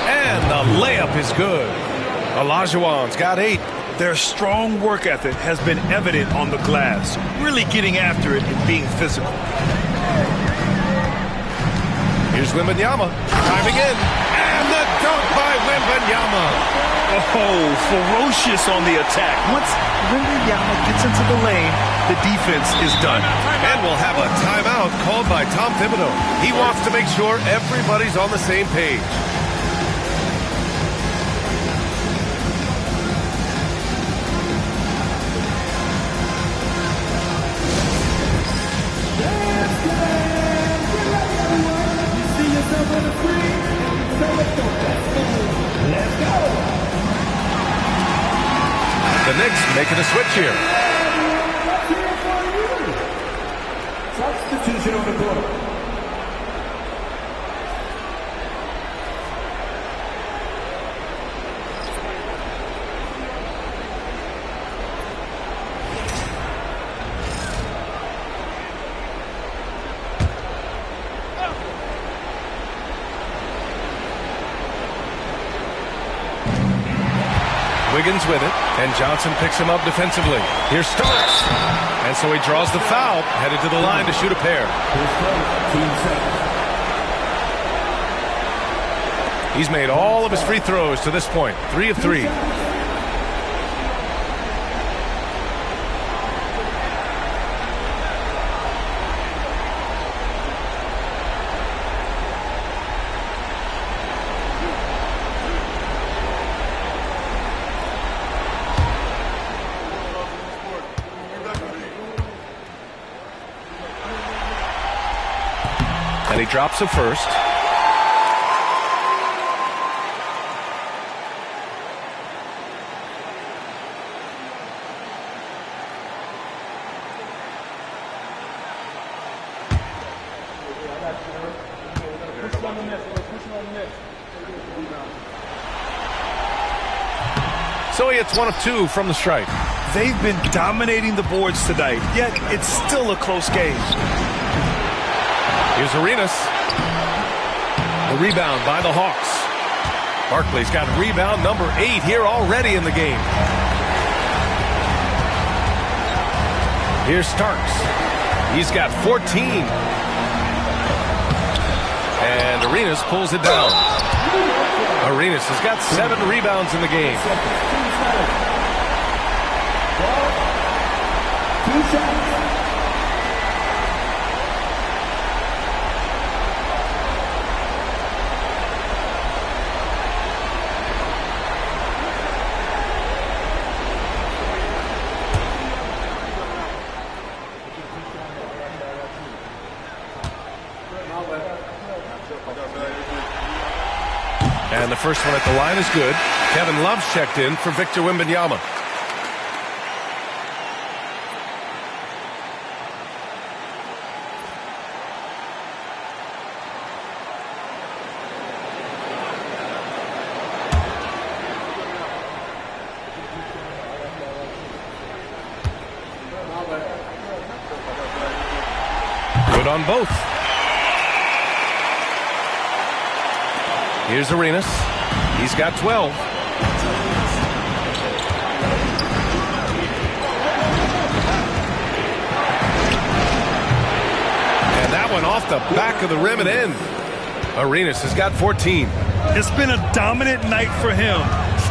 And the layup is good. Olajuwon's got 8. Their strong work ethic has been evident on the glass, really getting after it and being physical. Here's Wembanyama diving in. And the dunk by Wembanyama. Oh, ferocious on the attack. Once Wembanyama gets into the lane, the defense is done. And we'll have a timeout called by Tom Thibodeau. He wants to make sure everybody's on the same page. The Knicks making a switch here. Substitution on the court. Wiggins with it, and Johnson picks him up defensively. Here's Starks. And so he draws the foul, headed to the line to shoot a pair. He's made all of his free throws to this point, 3 of 3. And he drops a first. So he hits 1 of 2 from the stripe. They've been dominating the boards tonight, yet it's still a close game. Here's Arenas. The rebound by the Hawks. Barkley's got rebound number 8 here already in the game. Here's Starks. He's got 14. And Arenas pulls it down. Arenas has got 7 rebounds in the game. 2 shots. And the first one at the line is good. Kevin Love's checked in for Victor Wembanyama. Good on both. Here's Arenas. He's got 12. And that one off the back of the rim and in. Arenas has got 14. It's been a dominant night for him,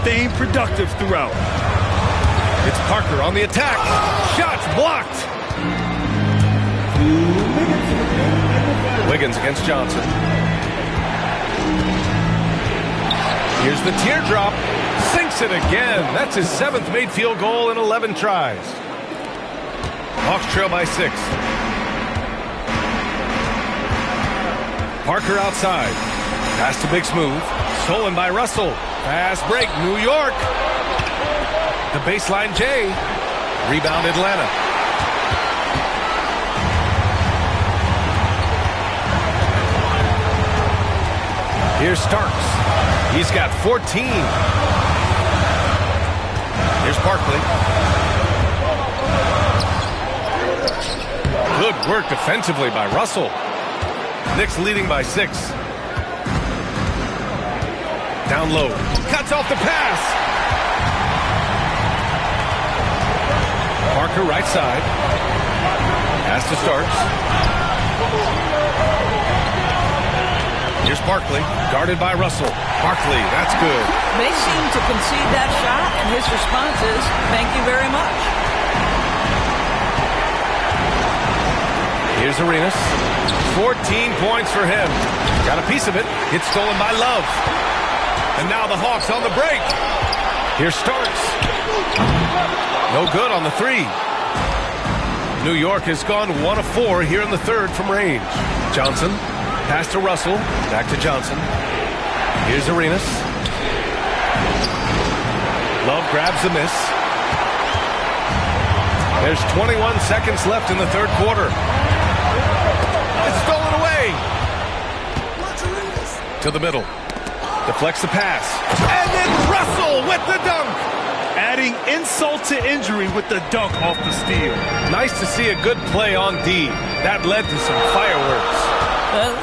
staying productive throughout. It's Parker on the attack. Shots blocked. Wiggins against Johnson. Here's the teardrop. Sinks it again. That's his 7th made field goal in 11 tries. Hawks trail by 6. Parker outside. Pass to Big Smooth. Stolen by Russell. Fast break. New York. The baseline J. Rebound Atlanta. Here's Starks. He's got 14. Here's Barkley. Good work defensively by Russell. Knicks leading by 6. Down low. Cuts off the pass. Parker right side. Pass to Starks. Here's Barkley, guarded by Russell. Barkley, that's good. They seem to concede that shot, and his response is, thank you very much. Here's Arenas. 14 points for him. Got a piece of it. It's stolen by Love. And now the Hawks on the break. Here's Starks. No good on the three. New York has gone 1 of 4 here in the third from range. Johnson. Pass to Russell. Back to Johnson. Here's Arenas. Love grabs the miss. There's 21 seconds left in the third quarter. It's stolen away. To the middle. Deflects the pass. And then Russell with the dunk. Adding insult to injury with the dunk off the steal. Nice to see a good play on D. That led to some fireworks.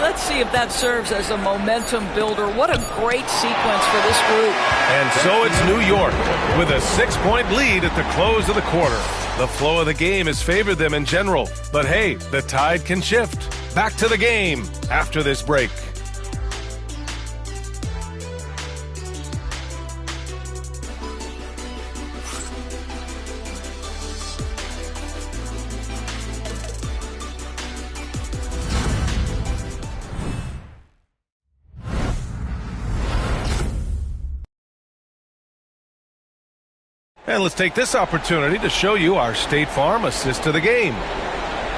Let's see if that serves as a momentum builder. What a great sequence for this group. And so it's New York with a 6-point lead at the close of the quarter. The flow of the game has favored them in general. But hey, the tide can shift. Back to the game after this break. And let's take this opportunity to show you our State Farm assist to the game.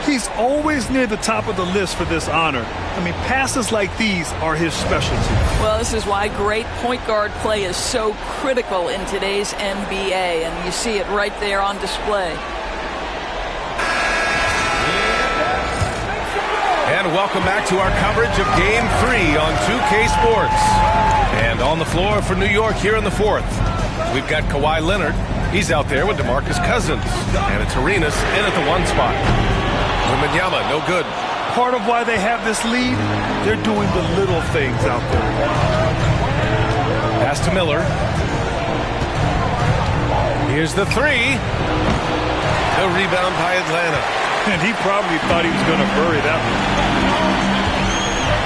He's always near the top of the list for this honor. I mean, passes like these are his specialty. Well, this is why great point guard play is so critical in today's NBA, and you see it right there on display. And welcome back to our coverage of Game 3 on 2K Sports. And on the floor for New York here in the fourth, we've got Kawhi Leonard. He's out there with DeMarcus Cousins. And it's Arenas in at the 1 spot. Wembanyama, no good. Part of why they have this lead, they're doing the little things out there. Pass to Miller. Here's the three. The rebound by Atlanta. And he probably thought he was going to bury that one.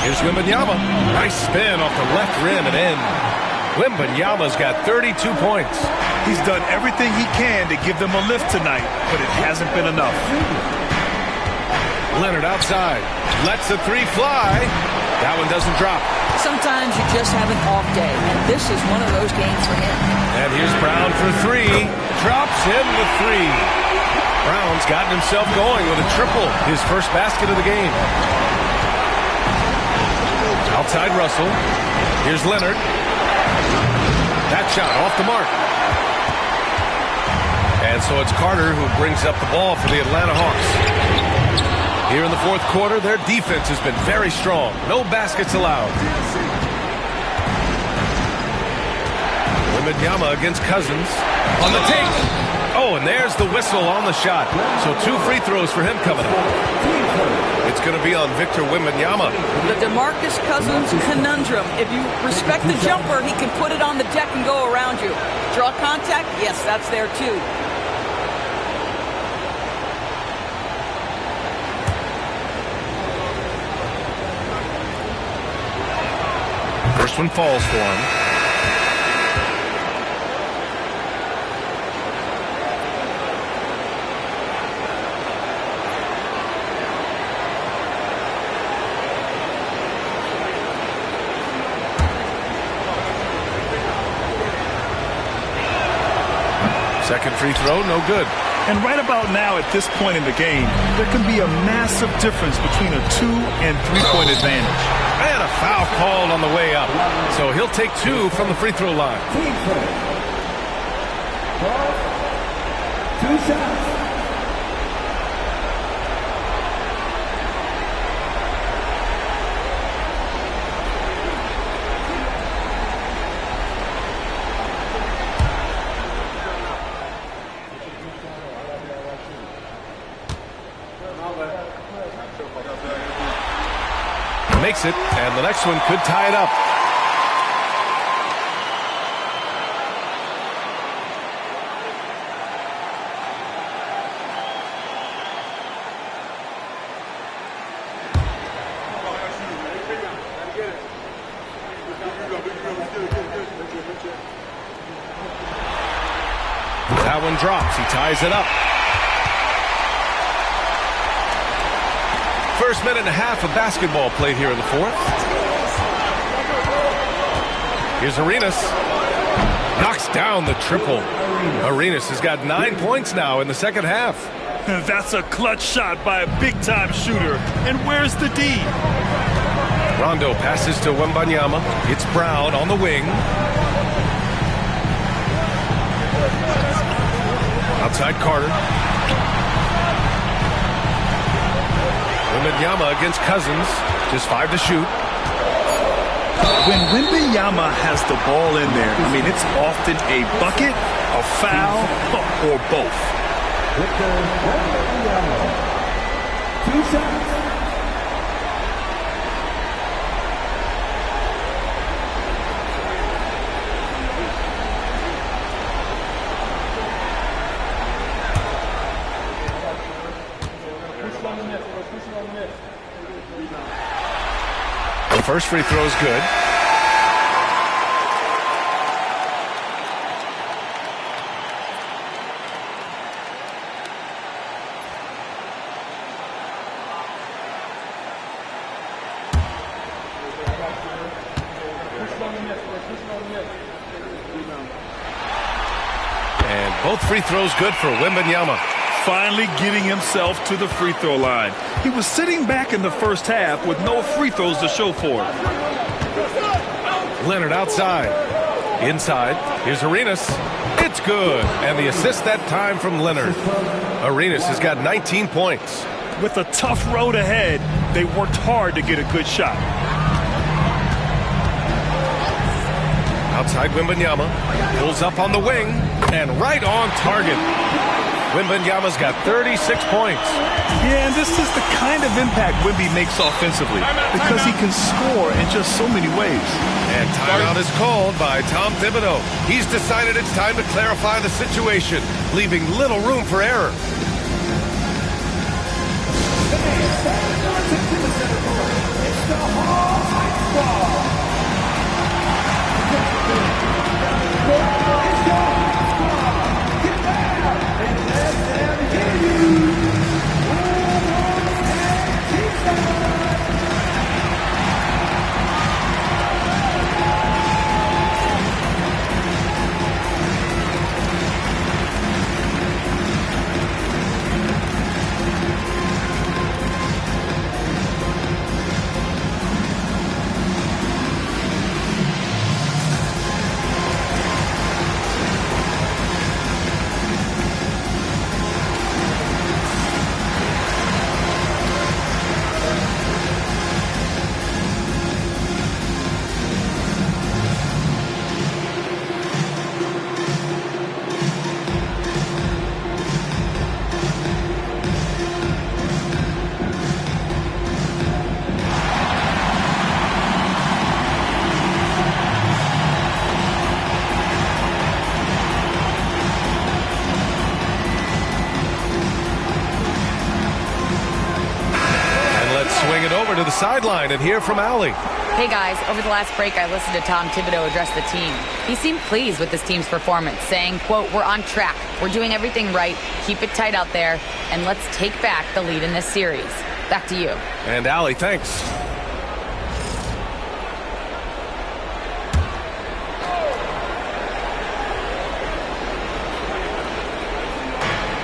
Here's Wembanyama. Nice spin off the left rim and in. Wembanyama's got 32 points. He's done everything he can to give them a lift tonight, but it hasn't been enough. Leonard outside. Lets the three fly. That one doesn't drop. Sometimes you just have an off day, and this is one of those games for him. And here's Brown for three. Drops him the three. Brown's gotten himself going with a triple. His first basket of the game. Outside Russell. Here's Leonard. That shot off the mark. And so it's Carter who brings up the ball for the Atlanta Hawks. Here in the fourth quarter, their defense has been very strong. No baskets allowed. Wembanyama against Cousins. On the take. Oh, and there's the whistle on the shot. So 2 free throws for him coming up. It's going to be on Victor Wembanyama. The DeMarcus Cousins conundrum. If you respect the jumper, he can put it on the deck and go around you. Draw contact? Yes, that's there too. First one falls for him. Second free throw, no good. And right about now, at this point in the game, there can be a massive difference between a 2- and 3-point advantage. And a foul called on the way up. So he'll take 2 from the free throw line. Team play. 2 shots. Makes it, and the next one could tie it up. drops. He ties it up. First minute and a half of basketball played here in the fourth. Here's Arenas. Knocks down the triple. Arenas has got 9 points now in the second half. That's a clutch shot by a big-time shooter. And where's the D? Rondo passes to Wembanyama. It's Brown on the wing. Outside Carter. Wembanyama against Cousins. Just 5 to shoot. When Wembanyama has the ball in there, I mean, it's often a bucket, a foul, or both. Victor Wembanyama. 2 shots. The first free throw is good. And both free throws good for Wembanyama. Finally getting himself to the free throw line. He was sitting back in the first half with no free throws to show for it. Leonard outside. Inside. Here's Arenas. It's good. And the assist that time from Leonard. Arenas has got 19 points. With a tough road ahead, they worked hard to get a good shot. Outside Wembanyama. Pulls up on the wing. And right on target. Wembanyama's got 36 points. Yeah, and this is the kind of impact Wemby makes offensively because he can score in just so many ways. And timeout is called by Tom Thibodeau. He's decided it's time to clarify the situation, leaving little room for error. It's the Hawks Squad. Swing it over to the sideline and hear from Allie. Hey guys, over the last break I listened to Tom Thibodeau address the team. He seemed pleased with this team's performance, saying, quote, "We're on track. We're doing everything right. Keep it tight out there, and let's take back the lead in this series." Back to you. And Allie, thanks.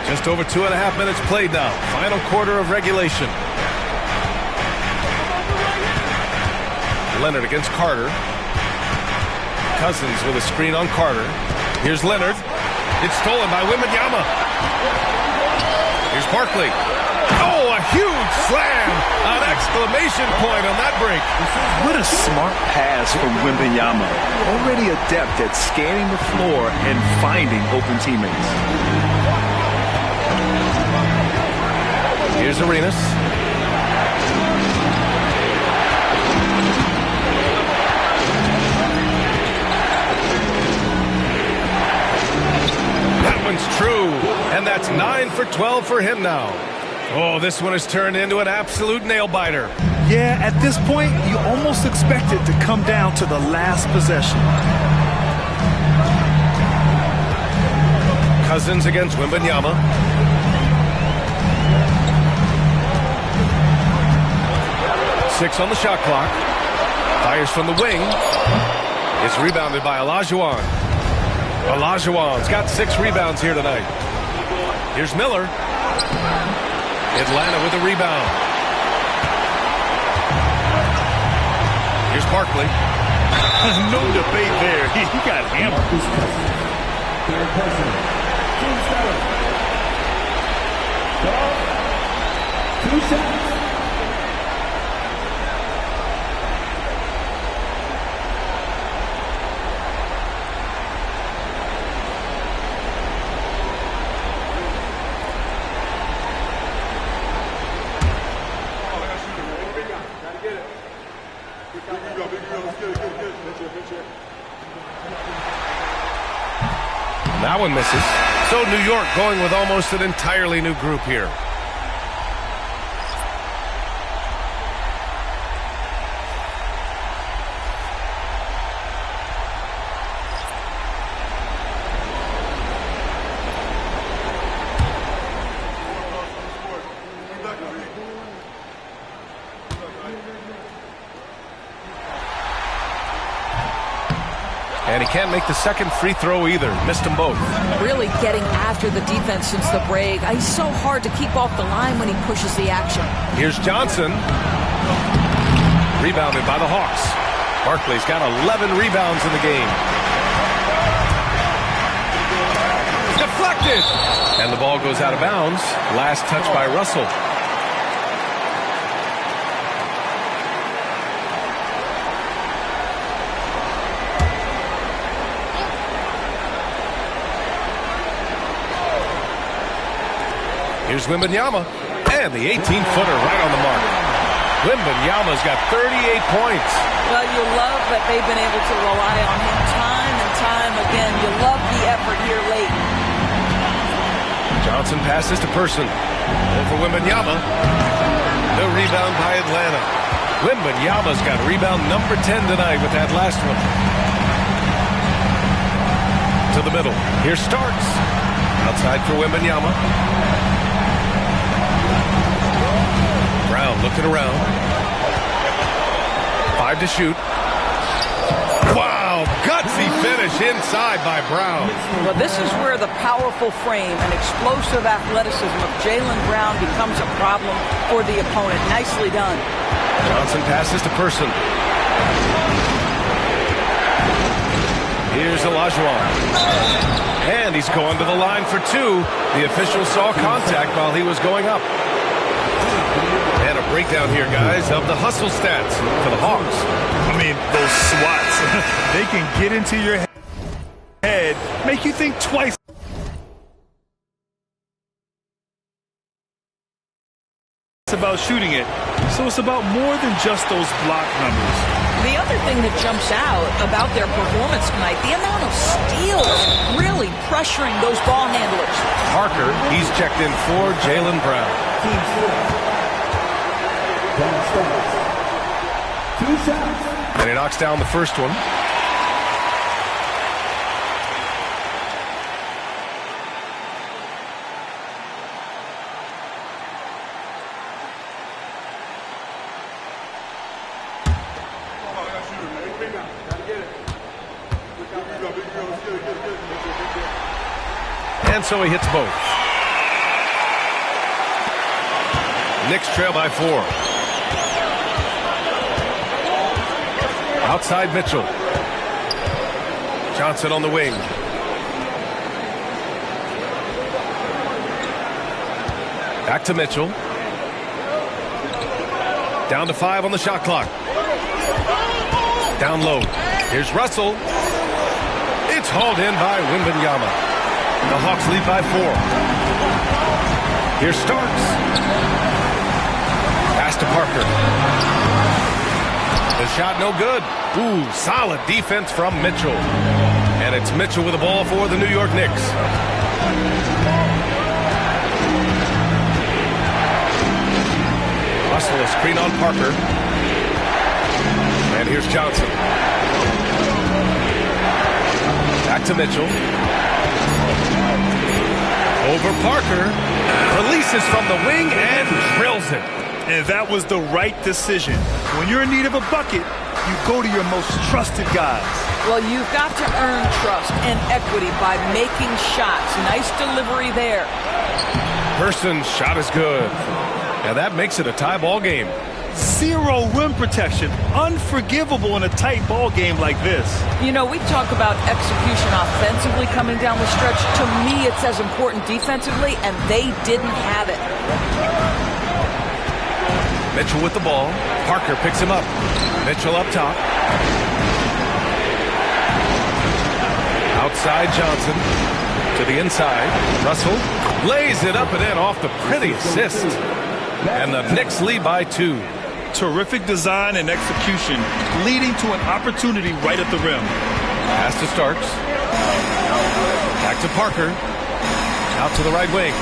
Just over 2.5 minutes played now. Final quarter of regulation. Leonard against Carter. Cousins with a screen on Carter. Here's Leonard. It's stolen by Wembanyama. Here's Barkley. Oh, a huge slam. An exclamation point on that break. What a smart pass from Wembanyama. Already adept at scanning the floor and finding open teammates. Here's Arenas. True, and that's 9 for 12 for him now. Oh, this one has turned into an absolute nail-biter. Yeah, at this point, you almost expect it to come down to the last possession. Cousins against Wembanyama. Six on the shot clock. Fires from the wing. It's rebounded by Olajuwon. Olajuwon's got 6 rebounds here tonight. Here's Miller. Atlanta with a rebound. Here's Barkley. No debate there. He got hammered. Two shots. That one misses. So New York going with almost an entirely new group here. And he can't make the second free throw either. Missed them both. Really getting after the defense since the break. He's so hard to keep off the line when he pushes the action. Here's Johnson. Rebounded by the Hawks. Barkley's got 11 rebounds in the game. Deflected! And the ball goes out of bounds. Last touch by Russell. Here's Wembanyama, and the 18-footer right on the mark. Wembanyama's got 38 points. Well, you love that they've been able to rely on him time and time again. You love the effort here late. Johnson passes to Person. Over Wembanyama. The rebound by Atlanta. Wembanyama's got rebound number 10 tonight with that last one. To the middle. Here's Starks. Outside for Wembanyama. Brown looking around. 5 to shoot. Wow, gutsy finish inside by Brown. Well, this is where the powerful frame and explosive athleticism of Jaylen Brown becomes a problem for the opponent. Nicely done. Johnson passes to Person. Here's Olajuwon. And he's going to the line for 2. The official saw contact while he was going up. And a breakdown here, guys, of the hustle stats for the Hawks. I mean, those swats, they can get into your head, make you think twice about shooting it. So it's about more than just those block numbers. The other thing that jumps out about their performance tonight, the amount of steals really pressuring those ball handlers. Parker, he's checked in for Jaylen Brown. Two shots. And he knocks down the first one. And so he hits both. Knicks trail by 4. Outside Mitchell. Johnson on the wing. Back to Mitchell. Down to 5 on the shot clock. Down low. Here's Russell. It's hauled in by Wembanyama. The Hawks lead by 4. Here's Starks. Pass to Parker. The shot no good. Ooh, solid defense from Mitchell. And it's Mitchell with the ball for the New York Knicks. Russell, a screen on Parker. And here's Johnson. Back to Mitchell. Over Parker. Releases from the wing and drills it. And that was the right decision. When you're in need of a bucket, you go to your most trusted guys. Well, you've got to earn trust and equity by making shots. Nice delivery there. Person's shot is good. Now that makes it a tie ball game. Zero rim protection. Unforgivable in a tight ball game like this. You know, we talk about execution offensively coming down the stretch. To me, it's as important defensively, and they didn't have it. Mitchell with the ball. Parker picks him up. Mitchell up top. Outside Johnson. To the inside. Russell lays it up and in off the pretty assist. And the Knicks lead by 2. Terrific design and execution, leading to an opportunity right at the rim. Pass to Starks. Back to Parker. Out to the right wing.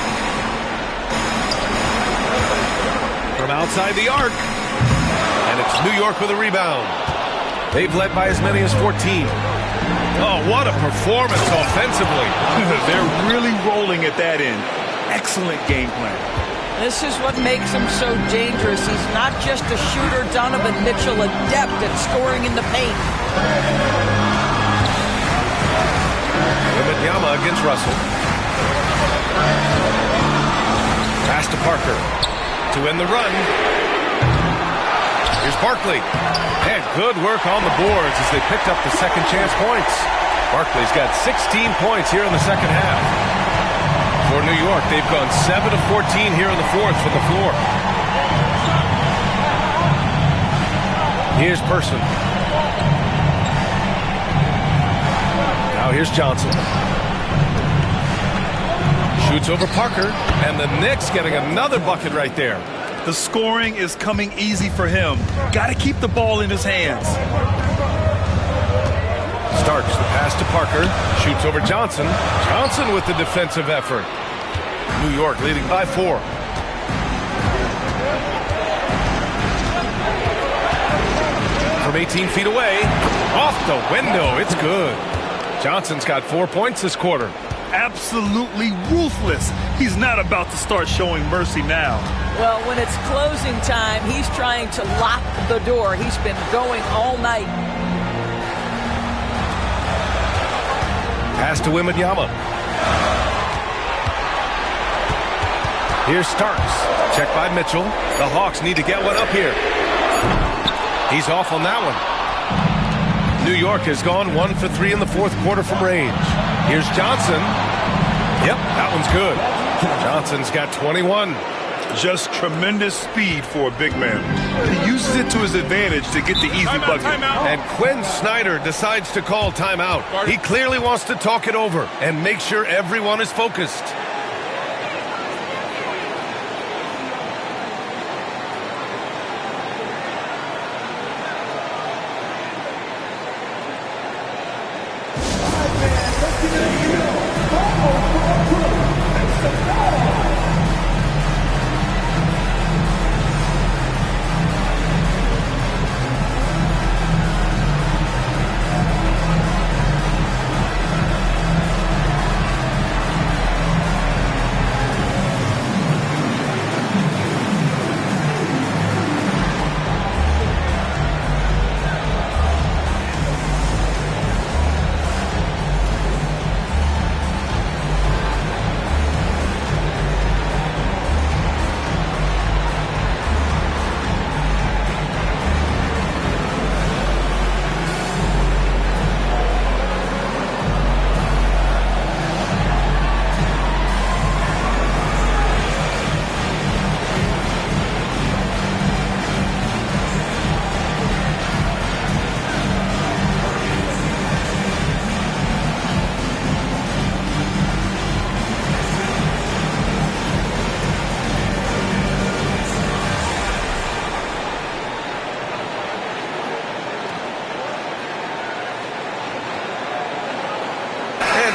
From outside the arc. And it's New York with a rebound. They've led by as many as 14. Oh, what a performance offensively. They're really rolling at that end. Excellent game plan. This is what makes him so dangerous. He's not just a shooter. Donovan Mitchell, adept at scoring in the paint. Wembanyama against Russell. Pass to Parker. To end the run. Here's Barkley. And good work on the boards as they picked up the second chance points. Barkley's got 16 points here in the second half. For New York, they've gone 7 of 14 here in the fourth from the floor. Here's Person. Now here's Johnson. Shoots over Parker, and the Knicks getting another bucket right there. The scoring is coming easy for him. Got to keep the ball in his hands. Starks the pass to Parker. Shoots over Johnson. Johnson with the defensive effort. New York leading by 4. From 18 feet away. Off the window. It's good. Johnson's got 4 points this quarter. Absolutely ruthless. He's not about to start showing mercy now. Well, when it's closing time, he's trying to lock the door. He's been going all night. Pass to Wembanyama. Here's Starks. Checked by Mitchell. The Hawks need to get one up here. He's off on that one. New York has gone 1 for 3 in the fourth quarter from range. Here's Johnson. Yep, that one's good. Johnson's got 21. Just tremendous speed for a big man. He uses it to his advantage to get the easy bucket. And Quinn Snyder decides to call timeout. He clearly wants to talk it over and make sure everyone is focused.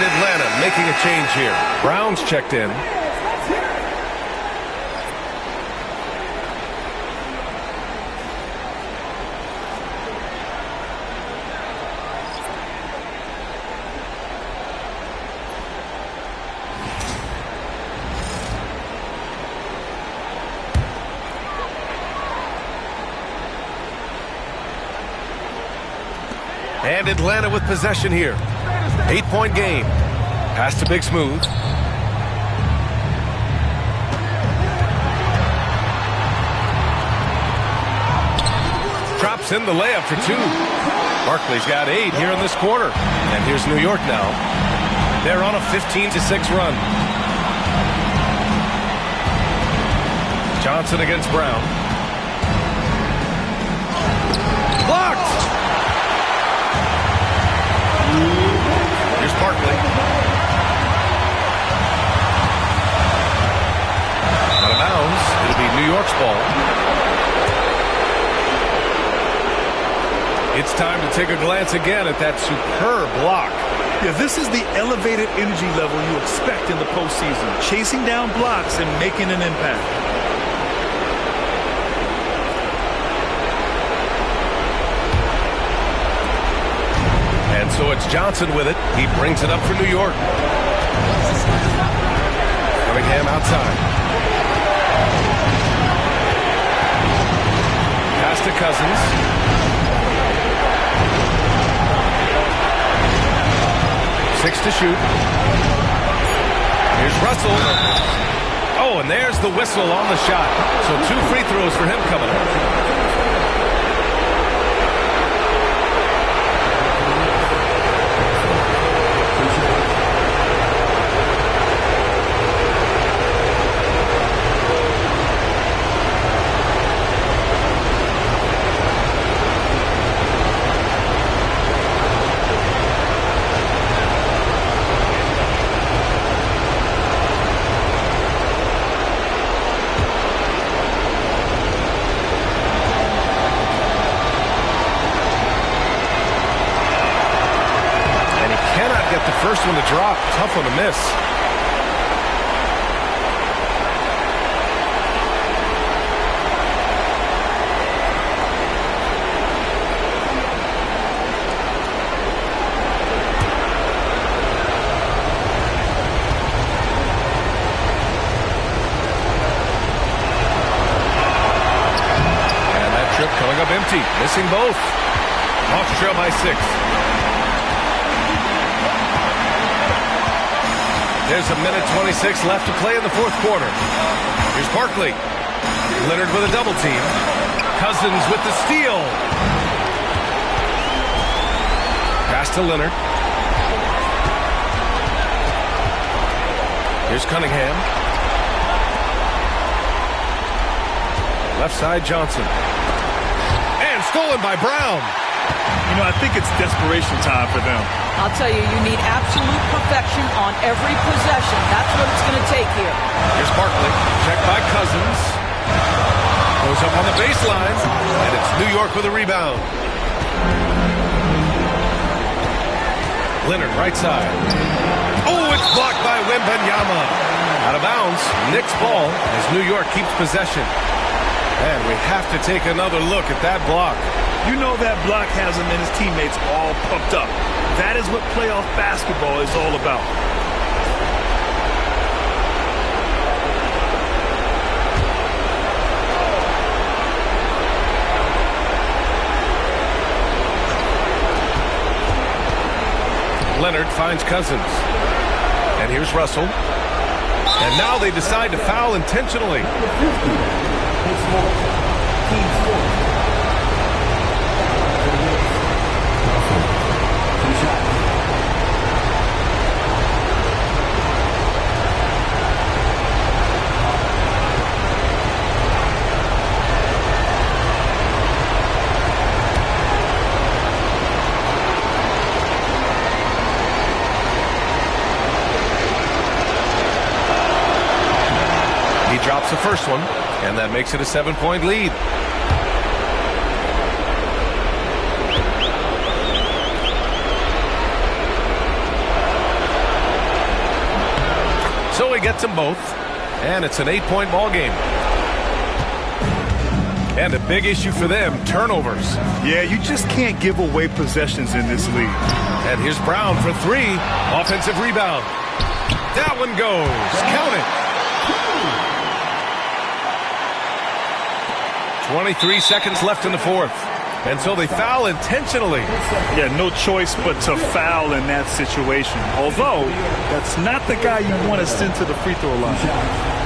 Atlanta making a change here. Brown's checked in. And Atlanta with possession here. 8-point game. Pass to Big Smooth. Drops in the layup for 2. Barkley's got 8 here in this quarter. And here's New York now. They're on a 15-6 run. Johnson against Brown. Blocked! Here's Barkley. Out of bounds. It'll be New York's ball. It's time to take a glance again at that superb block. Yeah, this is the elevated energy level you expect in the postseason. Chasing down blocks and making an impact. And so it's Johnson with it. He brings it up for New York. Cunningham outside. Pass to Cousins. 6 to shoot. Here's Russell. Oh, and there's the whistle on the shot. So 2 free throws for him coming up. First one to drop, tough one to miss. And that trip coming up empty, missing both. Hawks trail by 6. There's a minute 26 left to play in the fourth quarter. Here's Barkley. Leonard with a double team. Cousins with the steal. Pass to Leonard. Here's Cunningham. Left side Johnson. And stolen by Brown. You know, I think it's desperation time for them. I'll tell you, you need absolute perfection on every possession. That's what it's going to take here. Here's Barkley. Checked by Cousins. Goes up on the baseline. And it's New York with a rebound. Leonard, right side. Oh, it's blocked by Wembanyama. Out of bounds. Knicks ball as New York keeps possession. And we have to take another look at that block. You know that block has him and his teammates all pumped up. That is what playoff basketball is all about. Leonard finds Cousins. And here's Russell. And now they decide to foul intentionally. Drops the first one, and that makes it a 7-point lead. So he gets them both, and it's an 8-point ball game. And a big issue for them, turnovers. Yeah, you just can't give away possessions in this league. And here's Brown for 3. Offensive rebound. That one goes. Count it. 23 seconds left in the fourth. And so they foul intentionally. Yeah, no choice but to foul in that situation. Although, that's not the guy you want to send to the free throw line.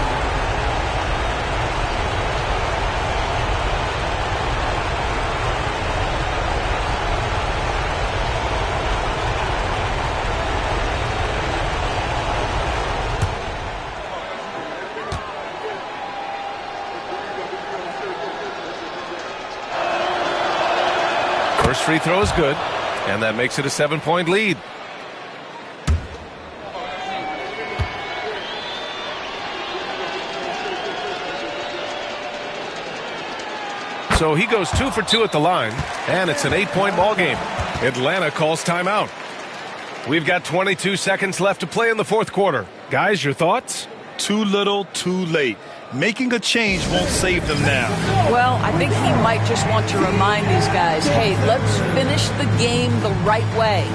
First free throw is good, and that makes it a 7-point lead. So he goes 2 for 2 at the line, and it's an 8-point ball game. Atlanta calls timeout. We've got 22 seconds left to play in the fourth quarter. Guys, your thoughts? Too little, too late. Making a change won't save them now. Well, I think he might just want to remind these guys, hey, let's finish the game the right way.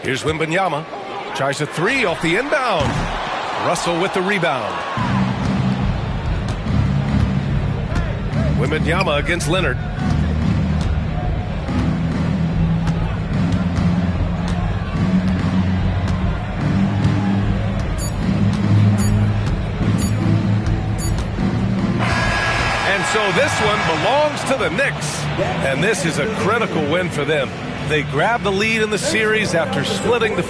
Here's Wembanyama. Tries a three off the inbound. Russell with the rebound. Wembanyama against Leonard. And so this one belongs to the Knicks. And this is a critical win for them. They grab the lead in the series after splitting the